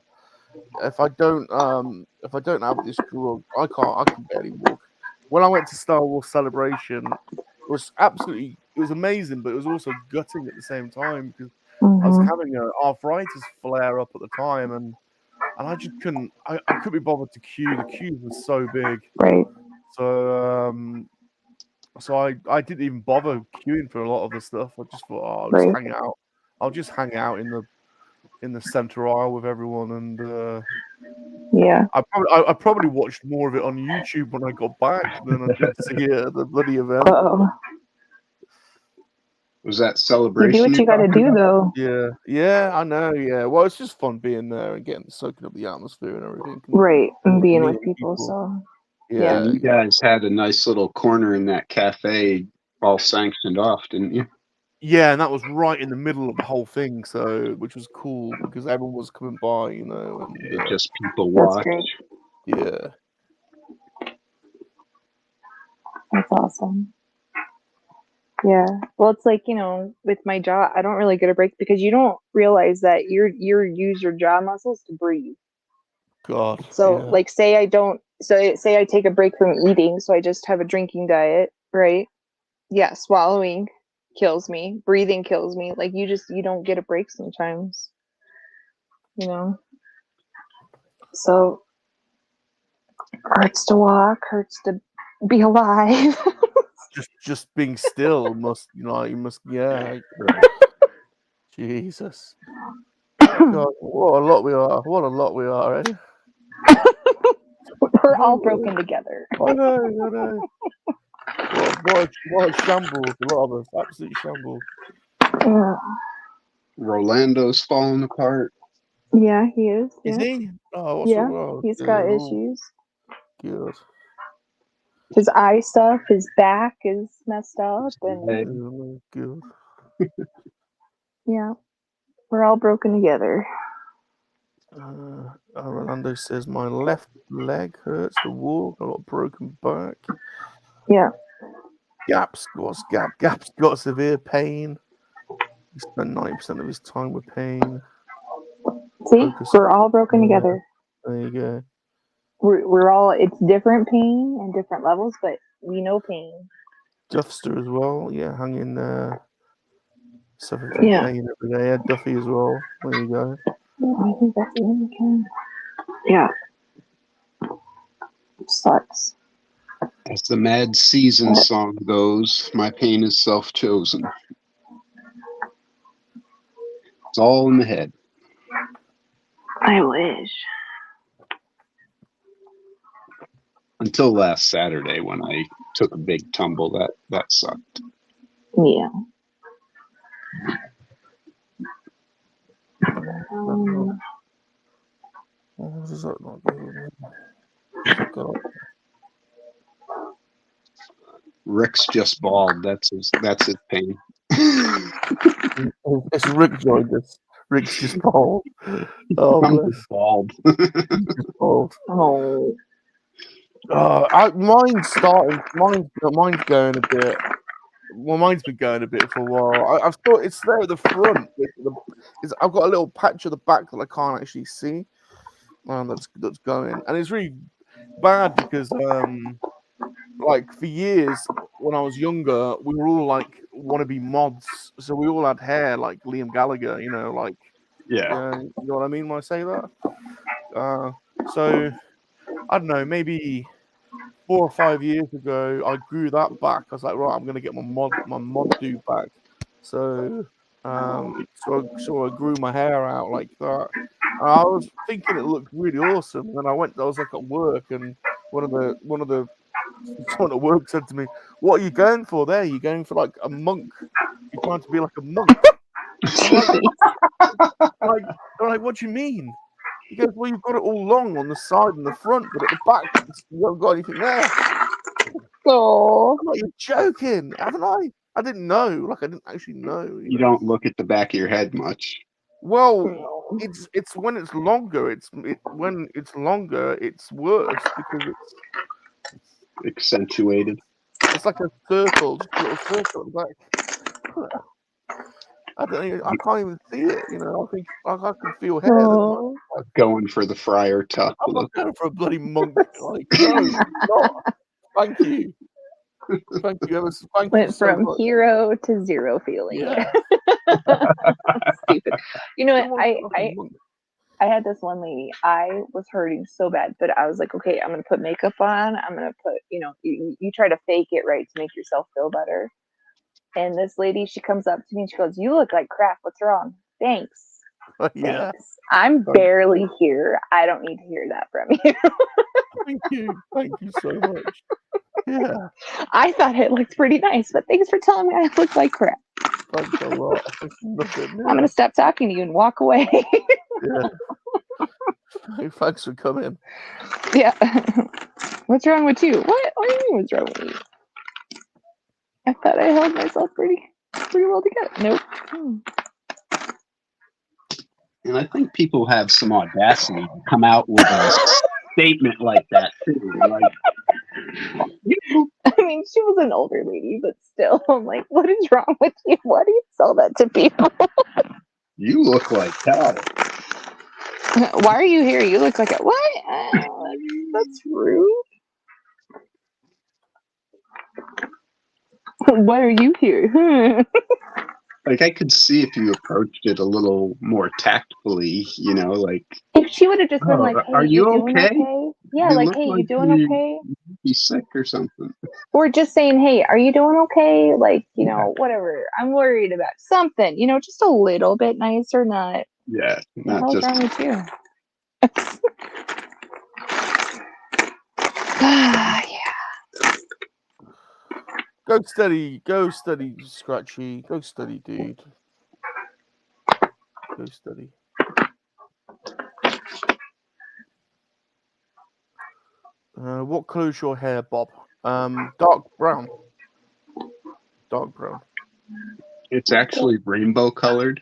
If I don't have this drug, I can barely walk. When I went to Star Wars Celebration, it was amazing, but it was also gutting at the same time because I was having an arthritis flare up at the time, and I just couldn't. I couldn't be bothered to queue. The queues were so big. Right. So I didn't even bother queuing for a lot of the stuff. I just thought, I'll just hang out. I'll just hang out in the center aisle with everyone, and yeah. I probably watched more of it on YouTube when I got back than I did see it at the bloody event. Was that Celebration? You do what you got to do, though. Yeah, I know. Yeah, well, it's just fun being there and soaking up the atmosphere and everything. Right, and being with people. So yeah, you guys had a nice little corner in that cafe, all sanctioned off, didn't you? Yeah, and that was right in the middle of the whole thing, which was cool because everyone was coming by, you know, and just people watch. Yeah, that's awesome. Yeah, well, it's like, you know, with my jaw, I don't really get a break because you don't realize that you use your jaw muscles to breathe. God. So, like, say I take a break from eating, so I just have a drinking diet, right? Yeah, swallowing kills me, breathing kills me. Like, you don't get a break sometimes, you know. So, hurts to walk, hurts to be alive. just being still must, you know, yeah. Jesus. God, what a lot we are, eh? We're all broken together. I know. What a shambles, a lot of us, absolute shambles. Rolando's falling apart. Yeah, he is. Is he? Oh, he's got issues. God. His eye stuff, his back is messed up, and Oh, God. yeah, we're all broken together. Orlando says my left leg hurts to walk. I got a broken back. Yeah. Gap's got severe pain. He spent 90% of his time with pain. See, Focus. we're all broken together. There you go. We're all, it's different pain and different levels, but we know pain. Duffster as well. Yeah, hung in there. Suffering from pain every day. Yeah, Duffy as well. There you go. I think that's the only one. Yeah. Sucks. As the Mad Season song goes, my pain is self-chosen. It's all in the head. I wish. Until last Saturday when I took a big tumble, that sucked. Yeah. What does that not go? Rick's just bald. That's his pain. It's Rick joined us. Rick's just bald. Oh, I'm bless. just bald. Just bald. Oh. Mine's going a bit. Well, mine's been going a bit for a while. I've thought it's there at the front. I've got a little patch at the back that I can't actually see. That's going, and it's really bad because like for years when I was younger, we were all like wannabe mods, so we all had hair like Liam Gallagher, you know, like you know what I mean when I say that. So I don't know, maybe 4 or 5 years ago, I grew that back. I was like, right, I'm gonna get my mod do back. So so I grew my hair out like that. And I was thinking it looked really awesome. And I was like at work, and one of the someone at work said to me, "What are you going for there? You're going for like a monk? You're trying to be like a monk?" I'm like, what do you mean? He goes, "Well, you've got it all long on the side and the front, but at the back, you haven't got anything there." Oh. I'm like, you're joking, haven't I? I didn't know. Like, I didn't actually know. You don't look at the back of your head much. Well, it's when it's longer. When it's longer, it's worse because it's accentuated. It's like a circle, just a little circle at the back. I can't even see it. You know, I think I can feel hair. Oh. Going for the Friar Tuck. I'm not going for a bloody monk. Like, no, not. Thank you. Thank you. Went so from much. hero to zero feeling. Yeah. Stupid. You know what? I had this one lady. I was hurting so bad, but I was like, okay, I'm gonna put makeup on. I'm gonna put, you know, you try to fake it, right, to make yourself feel better. And this lady, she comes up to me and she goes, "You look like crap. What's wrong?" Thanks. Yeah. Thanks. I'm barely here. I don't need to hear that from you. Thank you. Thank you so much. Yeah. I thought it looked pretty nice, but thanks for telling me I look like crap. Thanks a lot. I'm gonna stop talking to you and walk away. Yeah. Hey, thanks for coming. Yeah. What's wrong with you? What do you mean what's wrong with you? I thought I held myself pretty well together. Nope. And I think people have some audacity to come out with a statement like that too. Like, I mean, she was an older lady, but still, I'm like, what is wrong with you? Why do you sell that to people? You look like hell. Why are you here? You look like a what? That's rude. Why are you here? Like, I could see if you approached it a little more tactfully, you know, like. If she would have just been like, "Hey, are you okay? Yeah, you like, "Hey, you doing okay?" Be sick or something. Or just saying, "Hey, are you doing okay?" Like, you know, whatever. I'm worried about something, you know, just a little bit nicer, not. Yeah, not what's just. wrong with you? Yeah. Go steady, Scratchy. Go steady, dude. Go steady. What colour is your hair, Bob? Dark brown. Dark brown. It's actually rainbow colored.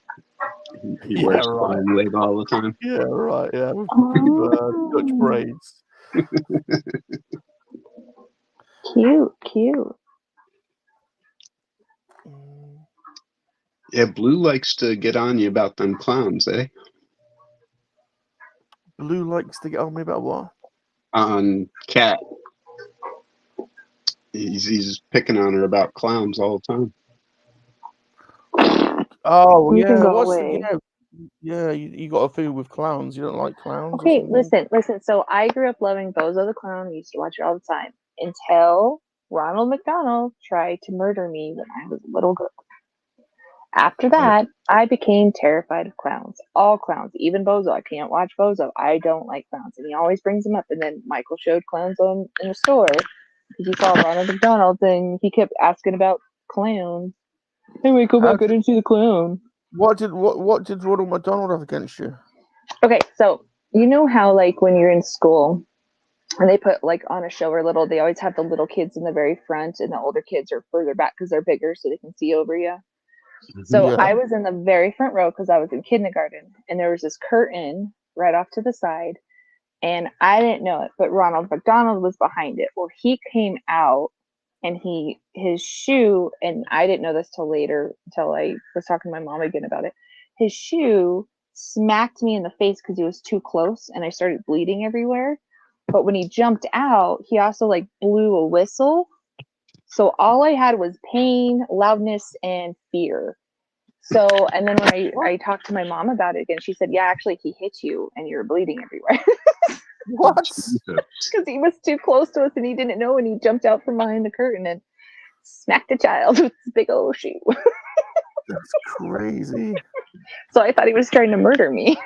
He Yeah, wears right. fine wig all the time. Yeah, right. Yeah, with Dutch Oh, braids. cute. Yeah, Blue likes to get on you about them clowns, eh? Blue likes to get on me about what? On Cat. He's picking on her about clowns all the time. Oh, well, You can yeah. go What's away. yeah? You got a thing with clowns. You don't like clowns or Okay, something? listen. So I grew up loving Bozo the Clown. I used to watch it all the time until Ronald McDonald tried to murder me when I was a little girl. After that, I became terrified of clowns. All clowns, even Bozo. I can't watch Bozo. I don't like clowns, and he always brings them up. And then Michael showed clowns in the store because he saw Ronald McDonald, and he kept asking about clowns. Hey, wait, go back. I didn't see the clown. What did Ronald McDonald have against you? Okay, so you know how like when you're in school and they put like on a show or little, they always have the little kids in the very front and the older kids are further back because they're bigger so they can see over you. So Yeah. I was in the very front row because I was in kindergarten, and there was this curtain right off to the side, and I didn't know it, but Ronald McDonald was behind it. Well, he came out, and his shoe, and I didn't know this till later, until I was talking to my mom again about it. His shoe smacked me in the face because he was too close, and I started bleeding everywhere. But when he jumped out, he also like blew a whistle. So all I had was pain, loudness, and fear. So, and then when I talked to my mom about it again, she said, yeah, actually he hit you and you were bleeding everywhere. What? Because he was too close to us and he didn't know, and he jumped out from behind the curtain and smacked a child with his big old shoe. That's crazy. So I thought he was trying to murder me.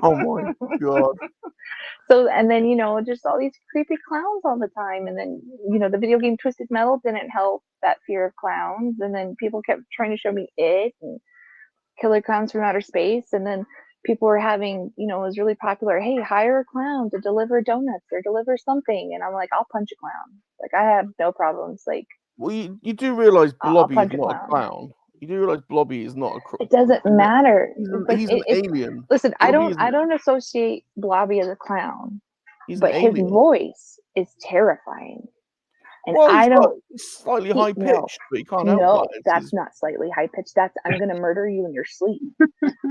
Oh my god. So, and then, just all these creepy clowns all the time. And then, the video game Twisted Metal didn't help that fear of clowns. And then people kept trying to show me it and Killer Clowns from Outer Space. And then people were having, it was really popular. Hey, hire a clown to deliver donuts or deliver something. And I'm like, I'll punch a clown. Like, I have no problems. Like, well, you do realize Blobby is not a clown. clown. You do realize Blobby is not a. It doesn't matter. He's an alien. Listen, Blobby I don't associate Blobby as a clown, but his voice is terrifying. And well, I don't. It's slightly high pitched, but you can't help No, that. that's not slightly high pitched. That's I'm gonna murder you in your sleep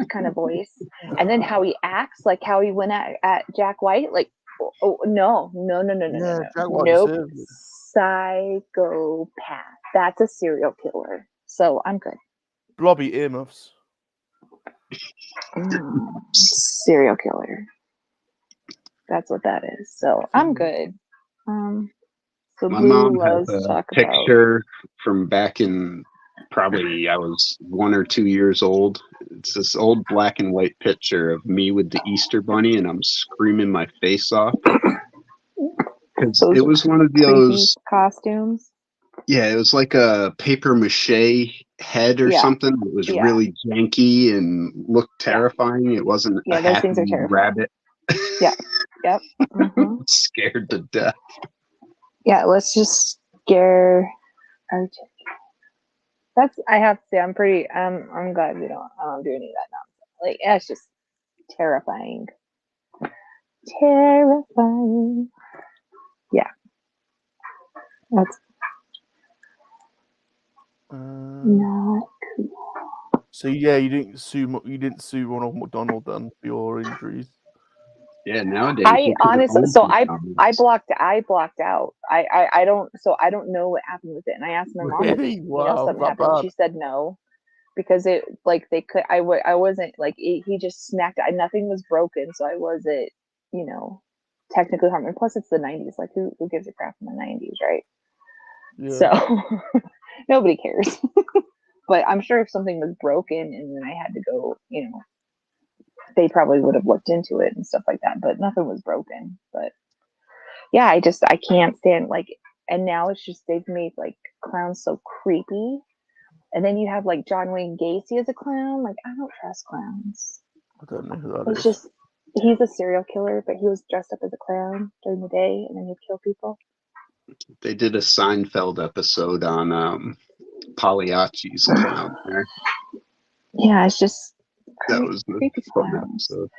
kind of voice. And then how he acts, like how he went at Jack White, like, oh no. Jack White Nope. deserves it. Psychopath. That's a serial killer. So I'm good. Blobby earmuffs. Serial killer. That's what that is. So I'm good. So my Blue mom has loves a picture from back in probably I was 1 or 2 years old. It's this old black and white picture of me with the Easter Bunny, and I'm screaming my face off because it was one of those costumes. Yeah, it was like a paper mache head or something. It was really janky and looked terrifying. It wasn't a those things are happy terrifying. rabbit. Yeah. Yep. Mm-hmm. Scared to death. Yeah, let's just scare our That's I have to say I'm pretty I'm glad I don't do any of that nonsense. Like it's just terrifying. Terrifying. Yeah. That's not cool. So yeah, you didn't sue Ronald McDonald then for your injuries. Yeah, nowadays I honestly, so I blocked out. I don't know what happened with it, and I asked my mom, Really? Wow, something happened. Bad. She said no, because it like they could. I wasn't like he just smacked. Nothing was broken, so I wasn't technically harmed. And plus, it's the 90s. Like who gives a crap in the 90s, right? Yeah. So nobody cares. But I'm sure if something was broken and then I had to go, they probably would have looked into it and stuff like that, but nothing was broken. But yeah, I can't stand and now it's just, they've made like clowns so creepy. And then you have like John Wayne Gacy as a clown. Like, I don't trust clowns. I don't know who that is. Just, he's a serial killer, but he was dressed up as a clown during the day, and then he'd kill people. They did a Seinfeld episode on Pagliacci's clown there. Yeah, it's just That was the creepy fun clowns. episode.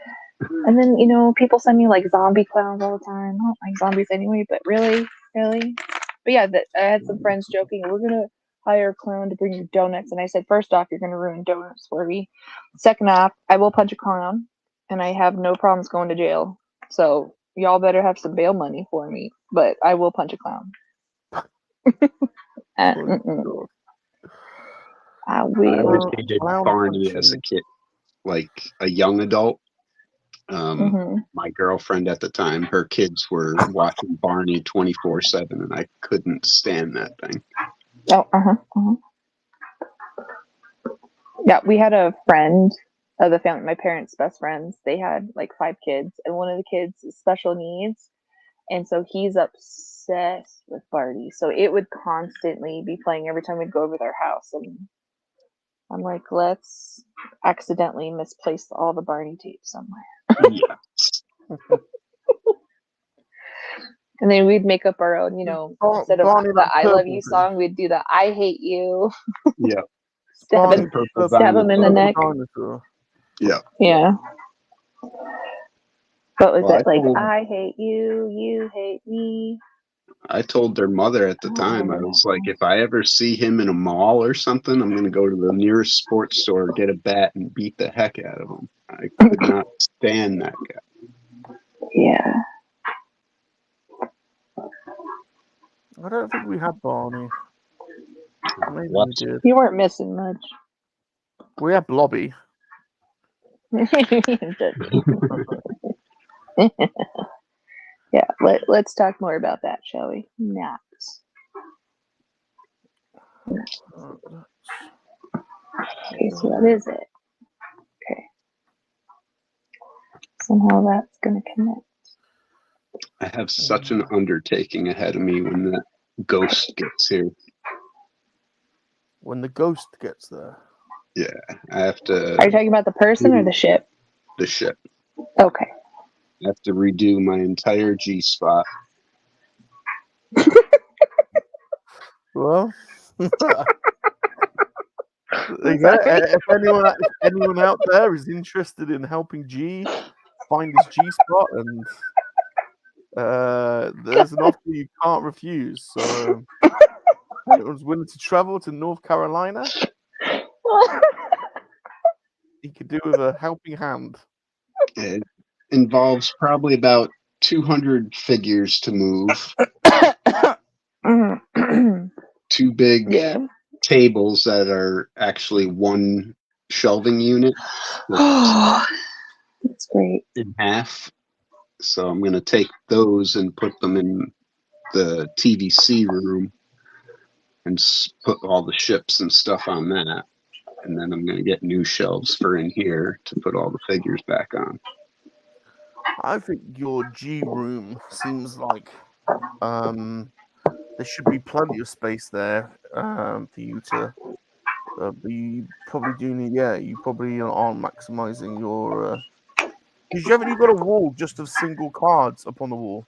And then, you know, people send me like zombie clowns all the time. I don't like zombies anyway, but really? But yeah, I had some friends joking, we're going to hire a clown to bring you donuts. And I said, first off, you're going to ruin donuts for me. Second off, I will punch a clown, and I have no problems going to jail. So y'all better have some bail money for me, but I will punch a clown. I will. I wish they did Barney as a kid, like a young adult. My girlfriend at the time, her kids were watching Barney 24/7, and I couldn't stand that thing. Oh, Yeah, we had a friend of the family, my parents' best friends. They had like 5 kids, and one of the kids is special needs, and so he's obsessed with Barney. So it would constantly be playing every time we'd go over their house, and I'm like, let's accidentally misplace all the Barney tapes somewhere. Yeah. And then we'd make up our own, you know, instead of the I love you song, we'd do the I hate you. Yeah. Stab him in the neck. Yeah. Yeah. But was it like, I hate you, you hate me? I told their mother at the time, I was like, if I ever see him in a mall or something, I'm going to go to the nearest sports store, get a bat, and beat the heck out of him. I could not stand that guy. Yeah. I don't think we had Barney. Maybe we did. You weren't missing much. We had Blobby. Yeah, let's talk more about that, shall we? Naps. Okay, so what is it? Okay. Somehow that's going to connect. I have such an undertaking ahead of me when that ghost gets here. When the ghost gets there? Yeah, I have to... Are you talking about the person or the ship? The ship. Okay. I have to redo my entire G-spot. Well, if anyone out there is interested in helping G find his G-spot, and there's an offer you can't refuse. So, anyone's willing to travel to North Carolina, he could do with a helping hand. It involves probably about 200 figures to move. 2 big tables that are actually one shelving unit. That's great. In half. So I'm going to take those and put them in the TVC room and put all the ships and stuff on that. And then I'm going to get new shelves for in here to put all the figures back on. I think your G room seems like there should be plenty of space there for you to. But you probably do need. Yeah, you probably aren't maximizing your. Because you haven't got a wall just of single cards up on the wall.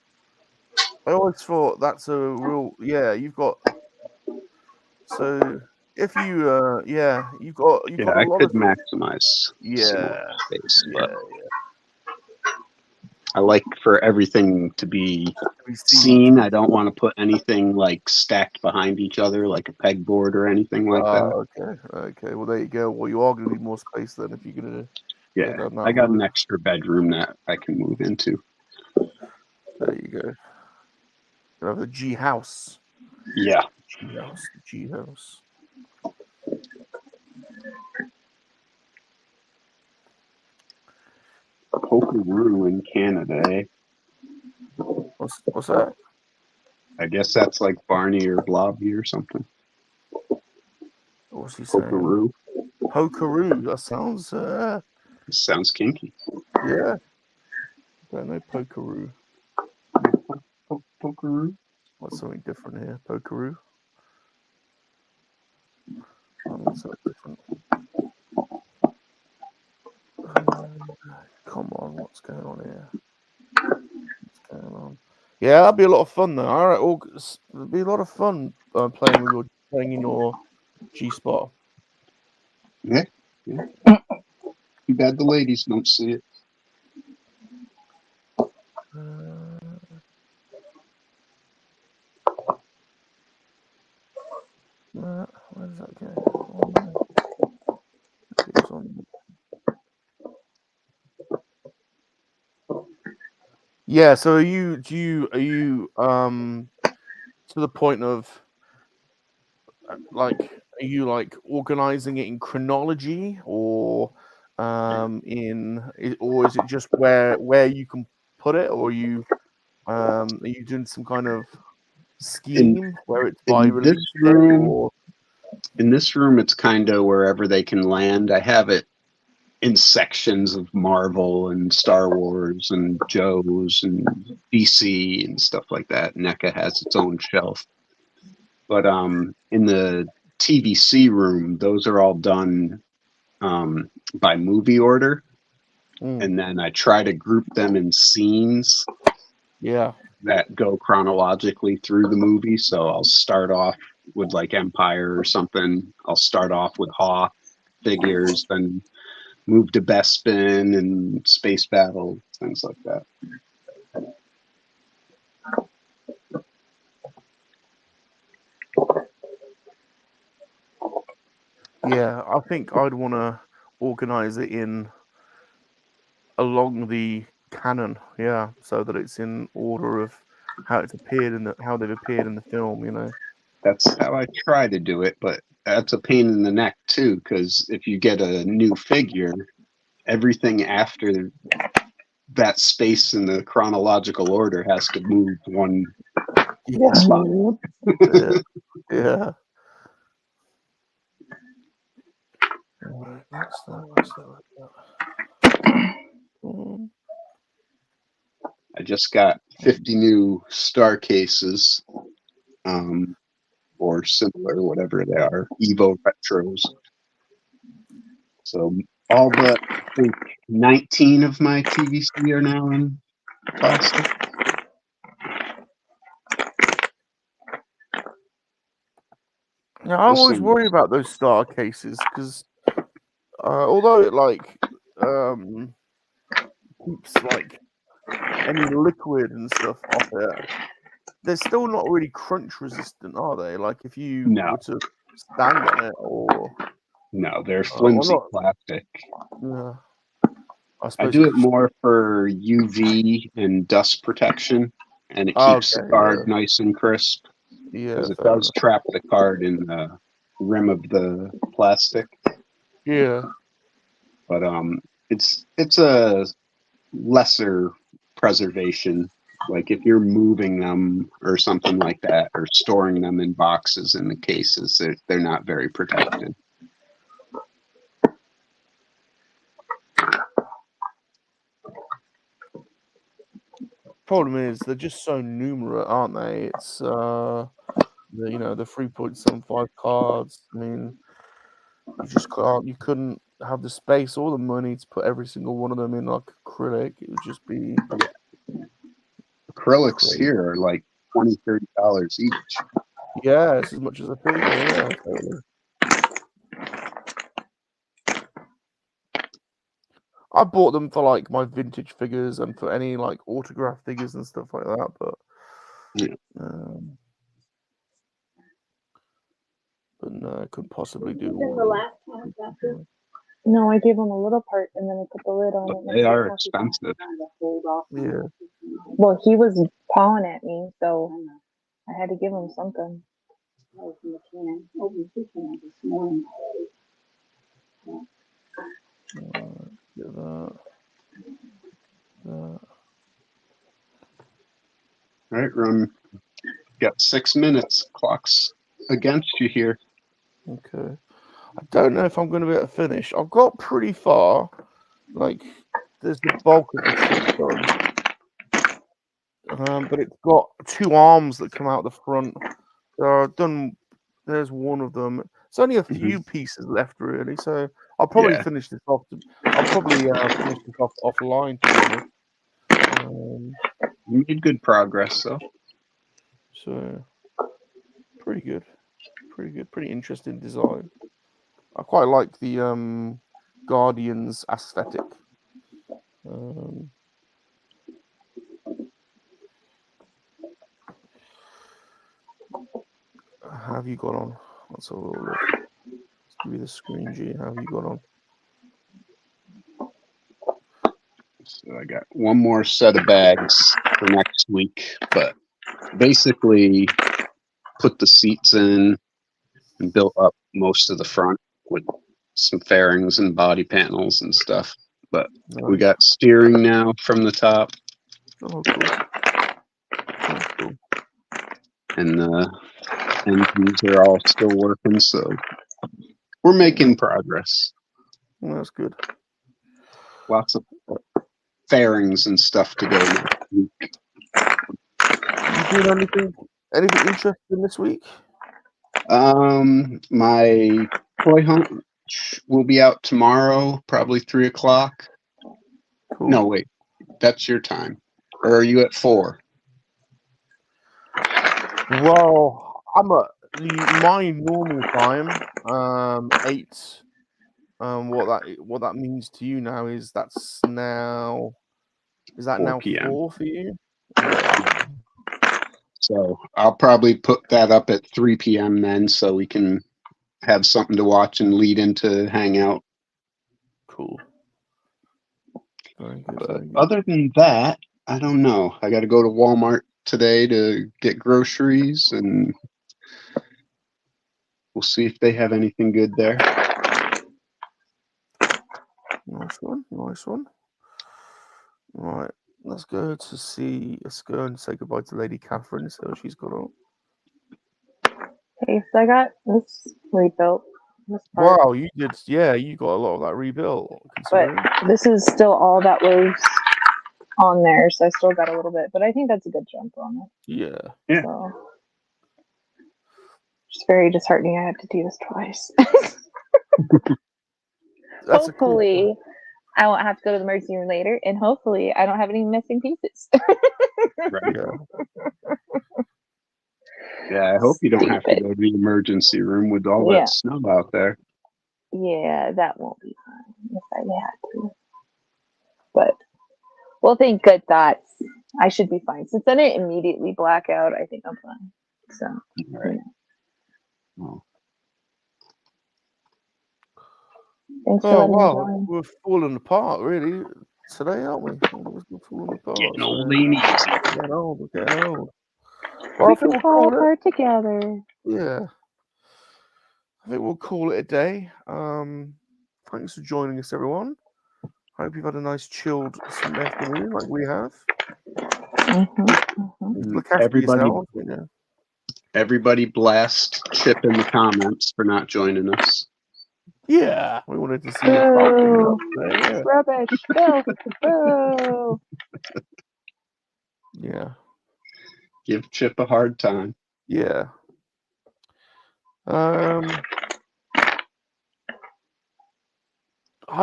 I always thought that's a real. Yeah, you've got. So if you, you've got a lot I could of maximize. Space, but yeah. I like for everything to be seen. I don't want to put anything like stacked behind each other, like a pegboard or anything like that. Okay. Well, there you go. Well, you are going to need more space then if you're going to. Yeah, I got an extra bedroom that I can move into. There you go. You have the G house. Yeah. G house. Pokeroo in Canada, eh? What's that? I guess that's like Barney or Blobby or something. What's he saying? Pokeroo. Pokeroo. That sounds. Sounds kinky. Yeah. Don't know Pokeroo. Pokeroo. What's something different here? Pokeroo. What's that different? Come on, what's going on here? What's going on? Yeah, that'd be a lot of fun though. All right, August. It'd be a lot of fun playing in your G spot. Yeah. Too bad the ladies don't see it. Where does that go? Oh, no. It was on. Yeah. So are you to the point of like, are you like organizing it in chronology, or or is it just where you can put it, or are you doing some kind of scheme where it's by release date, or? In this room, it's kind of wherever they can land. I have it in sections of Marvel and Star Wars and Joe's and DC and stuff like that. NECA has its own shelf. But in the TVC room, those are all done by movie order. And then I try to group them in scenes that go chronologically through the movie. So I'll start off with like Empire or something. I'll start off with Hoth figures, then move to Bespin and Space Battle, things like that. Yeah, I think I'd want to organize it along the canon, so that it's in order of how they've appeared in the film. You know, that's how I try to do it, but that's a pain in the neck too, because if you get a new figure, everything after that space in the chronological order has to move one spot. Yeah. I just got 50 new star cases, or similar, whatever they are, Evo Retros. So all but I think 19 of my TVC are now in plastic. Yeah, I always worry about those star cases because although it keeps like any liquid and stuff off it, they're still not really crunch resistant, are they? Like if you were to stand on it, or no, they're flimsy plastic. Yeah, I do it more for UV and dust protection, and it keeps the card nice and crisp. Yeah, because it does trap the card in the rim of the plastic. Yeah, but it's a lesser preservation. Like if you're moving them or something like that, or storing them in boxes in the cases, they're not very protected. Problem is they're just so numerous, aren't they? It's the 3.75 cards. I mean, you couldn't have the space or the money to put every single one of them in like acrylic. It would just be acrylics crazy. Here are like $20-$30 each. Yeah, it's as much as a figure. Yeah, totally. I bought them for like my vintage figures and for any like autograph figures and stuff like that, but no, I couldn't possibly do all. No, I gave him a little part and then I put the lid on it. They are expensive. Yeah. Well, he was pawing at me, so I had to give him something. Get that. All right, Ron. Got 6 minutes. Clock's against you here. Okay. I don't know if I'm going to be able to finish. I've got pretty far. Like, there's the bulk of the ship done. But it's got 2 arms that come out the front. So I've done there's one of them. It's only a few pieces left, really. So I'll probably finish this off. I'll probably finish this off offline. To be honest. You made good progress, though. So pretty good, pretty interesting design. I quite like the Guardians aesthetic. How have you got on? Let's have a little look. Let's give you the screen, G. How have you got on? So I got one more set of bags for next week, but basically put the seats in and built up most of the front with some fairings and body panels and stuff. But we got steering now from the top. Oh, cool. That's cool. And the engines are all still working, so we're making progress. Well, that's good. Lots of fairings and stuff to go next week. You doing anything interesting this week? My toy hunt will be out tomorrow, probably 3 o'clock. Cool. No, wait, that's your time. Or are you at 4? Well, I'm at my normal time, 8. What that means to you now is that 4 now p.m. 4 for you? So I'll probably put that up at 3 p.m. then, so we can have something to watch and lead into Hangout. Cool. Very good, But very good. other than that, I don't know. I got to go to Walmart today to get groceries, and we'll see if they have anything good there. Nice one, nice one. Right, let's go and say goodbye to Lady Catherine. So she's got on. Okay, so I got this rebuilt. This part. Wow, you did. Yeah, you got a lot of that rebuilt. But this is still all that was on there, so I still got a little bit. But I think that's a good jump on it. Yeah. Yeah. So it's very disheartening. I have to do this twice. Hopefully, I won't have to go to the emergency room later, and hopefully, I don't have any missing pieces. Right. Yeah, I hope you don't have to go to the emergency room with all that snow out there. Yeah, that won't be fun if I had to. But we'll think good thoughts. I should be fine. Since I didn't immediately black out, I think I'm fine. So, all right. Well. Thanks for letting me join. We're falling apart, really, today, aren't we? We're falling apart. Getting old ain't easy. Getting old. Well, we can fall apart together. Yeah. I think we'll call it a day. Thanks for joining us, everyone. Hope you've had a nice chilled afternoon like we have. Look after yourself, you know. Everybody blast Chip in the comments for not joining us. Yeah, we wanted to see you. Yeah. Rubbish. Bill. Boo. Yeah. Give Chip a hard time. Yeah. I've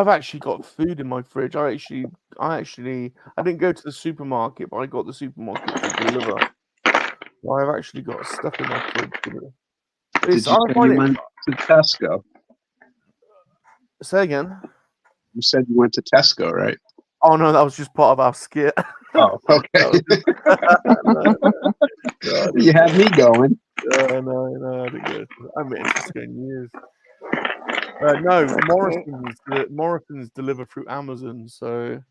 actually got food in my fridge. I didn't go to the supermarket, but I got the supermarket to deliver. So I've actually got stuff in my fridge. Did you say you went to Tesco? Say again. You said you went to Tesco, right? Oh no, that was just part of our skit. Oh, okay. You had me going. No, I didn't go. I mean, it's going years. No, Morrison's delivered through Amazon. So,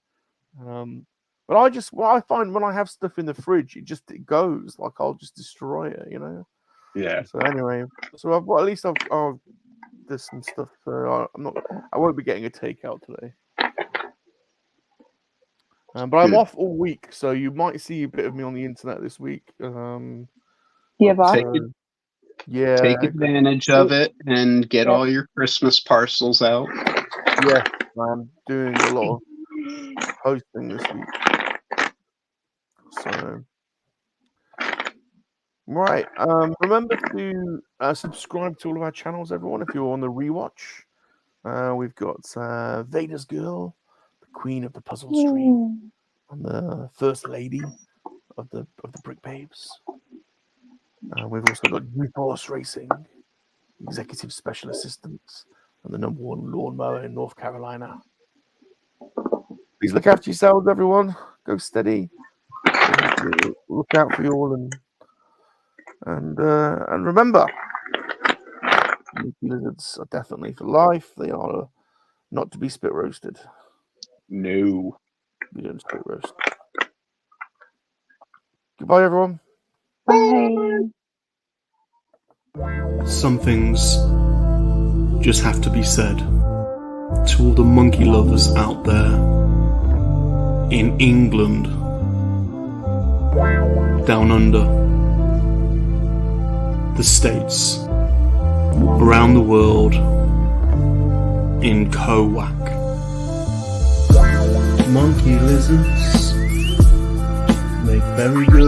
but what I find when I have stuff in the fridge, it goes. Like I'll just destroy it, you know. Yeah. So anyway, there's some stuff. So I won't be getting a takeout today. But I'm off all week, so you might see a bit of me on the internet this week. You have off? Yeah. Take advantage of it and get all your Christmas parcels out. Yeah, I'm doing a lot of posting this week. So Right. Remember to subscribe to all of our channels, everyone. If you're on the rewatch, we've got Vader's Girl, the Queen of the Puzzle Stream, and the First Lady of the Brick Babes. We've also got Youth Horse Racing, Executive Special Assistants, and the #1 lawnmower in North Carolina. Please look after yourselves, everyone. Go steady. Look out for you all, and remember, monkey lizards are definitely for life. They are not to be spit roasted. No. We don't spit roast. Goodbye, everyone. Bye. Some things just have to be said. To all the monkey lovers out there in England, down under, the States, around the world, in KoWaK. Monkey lizards make very good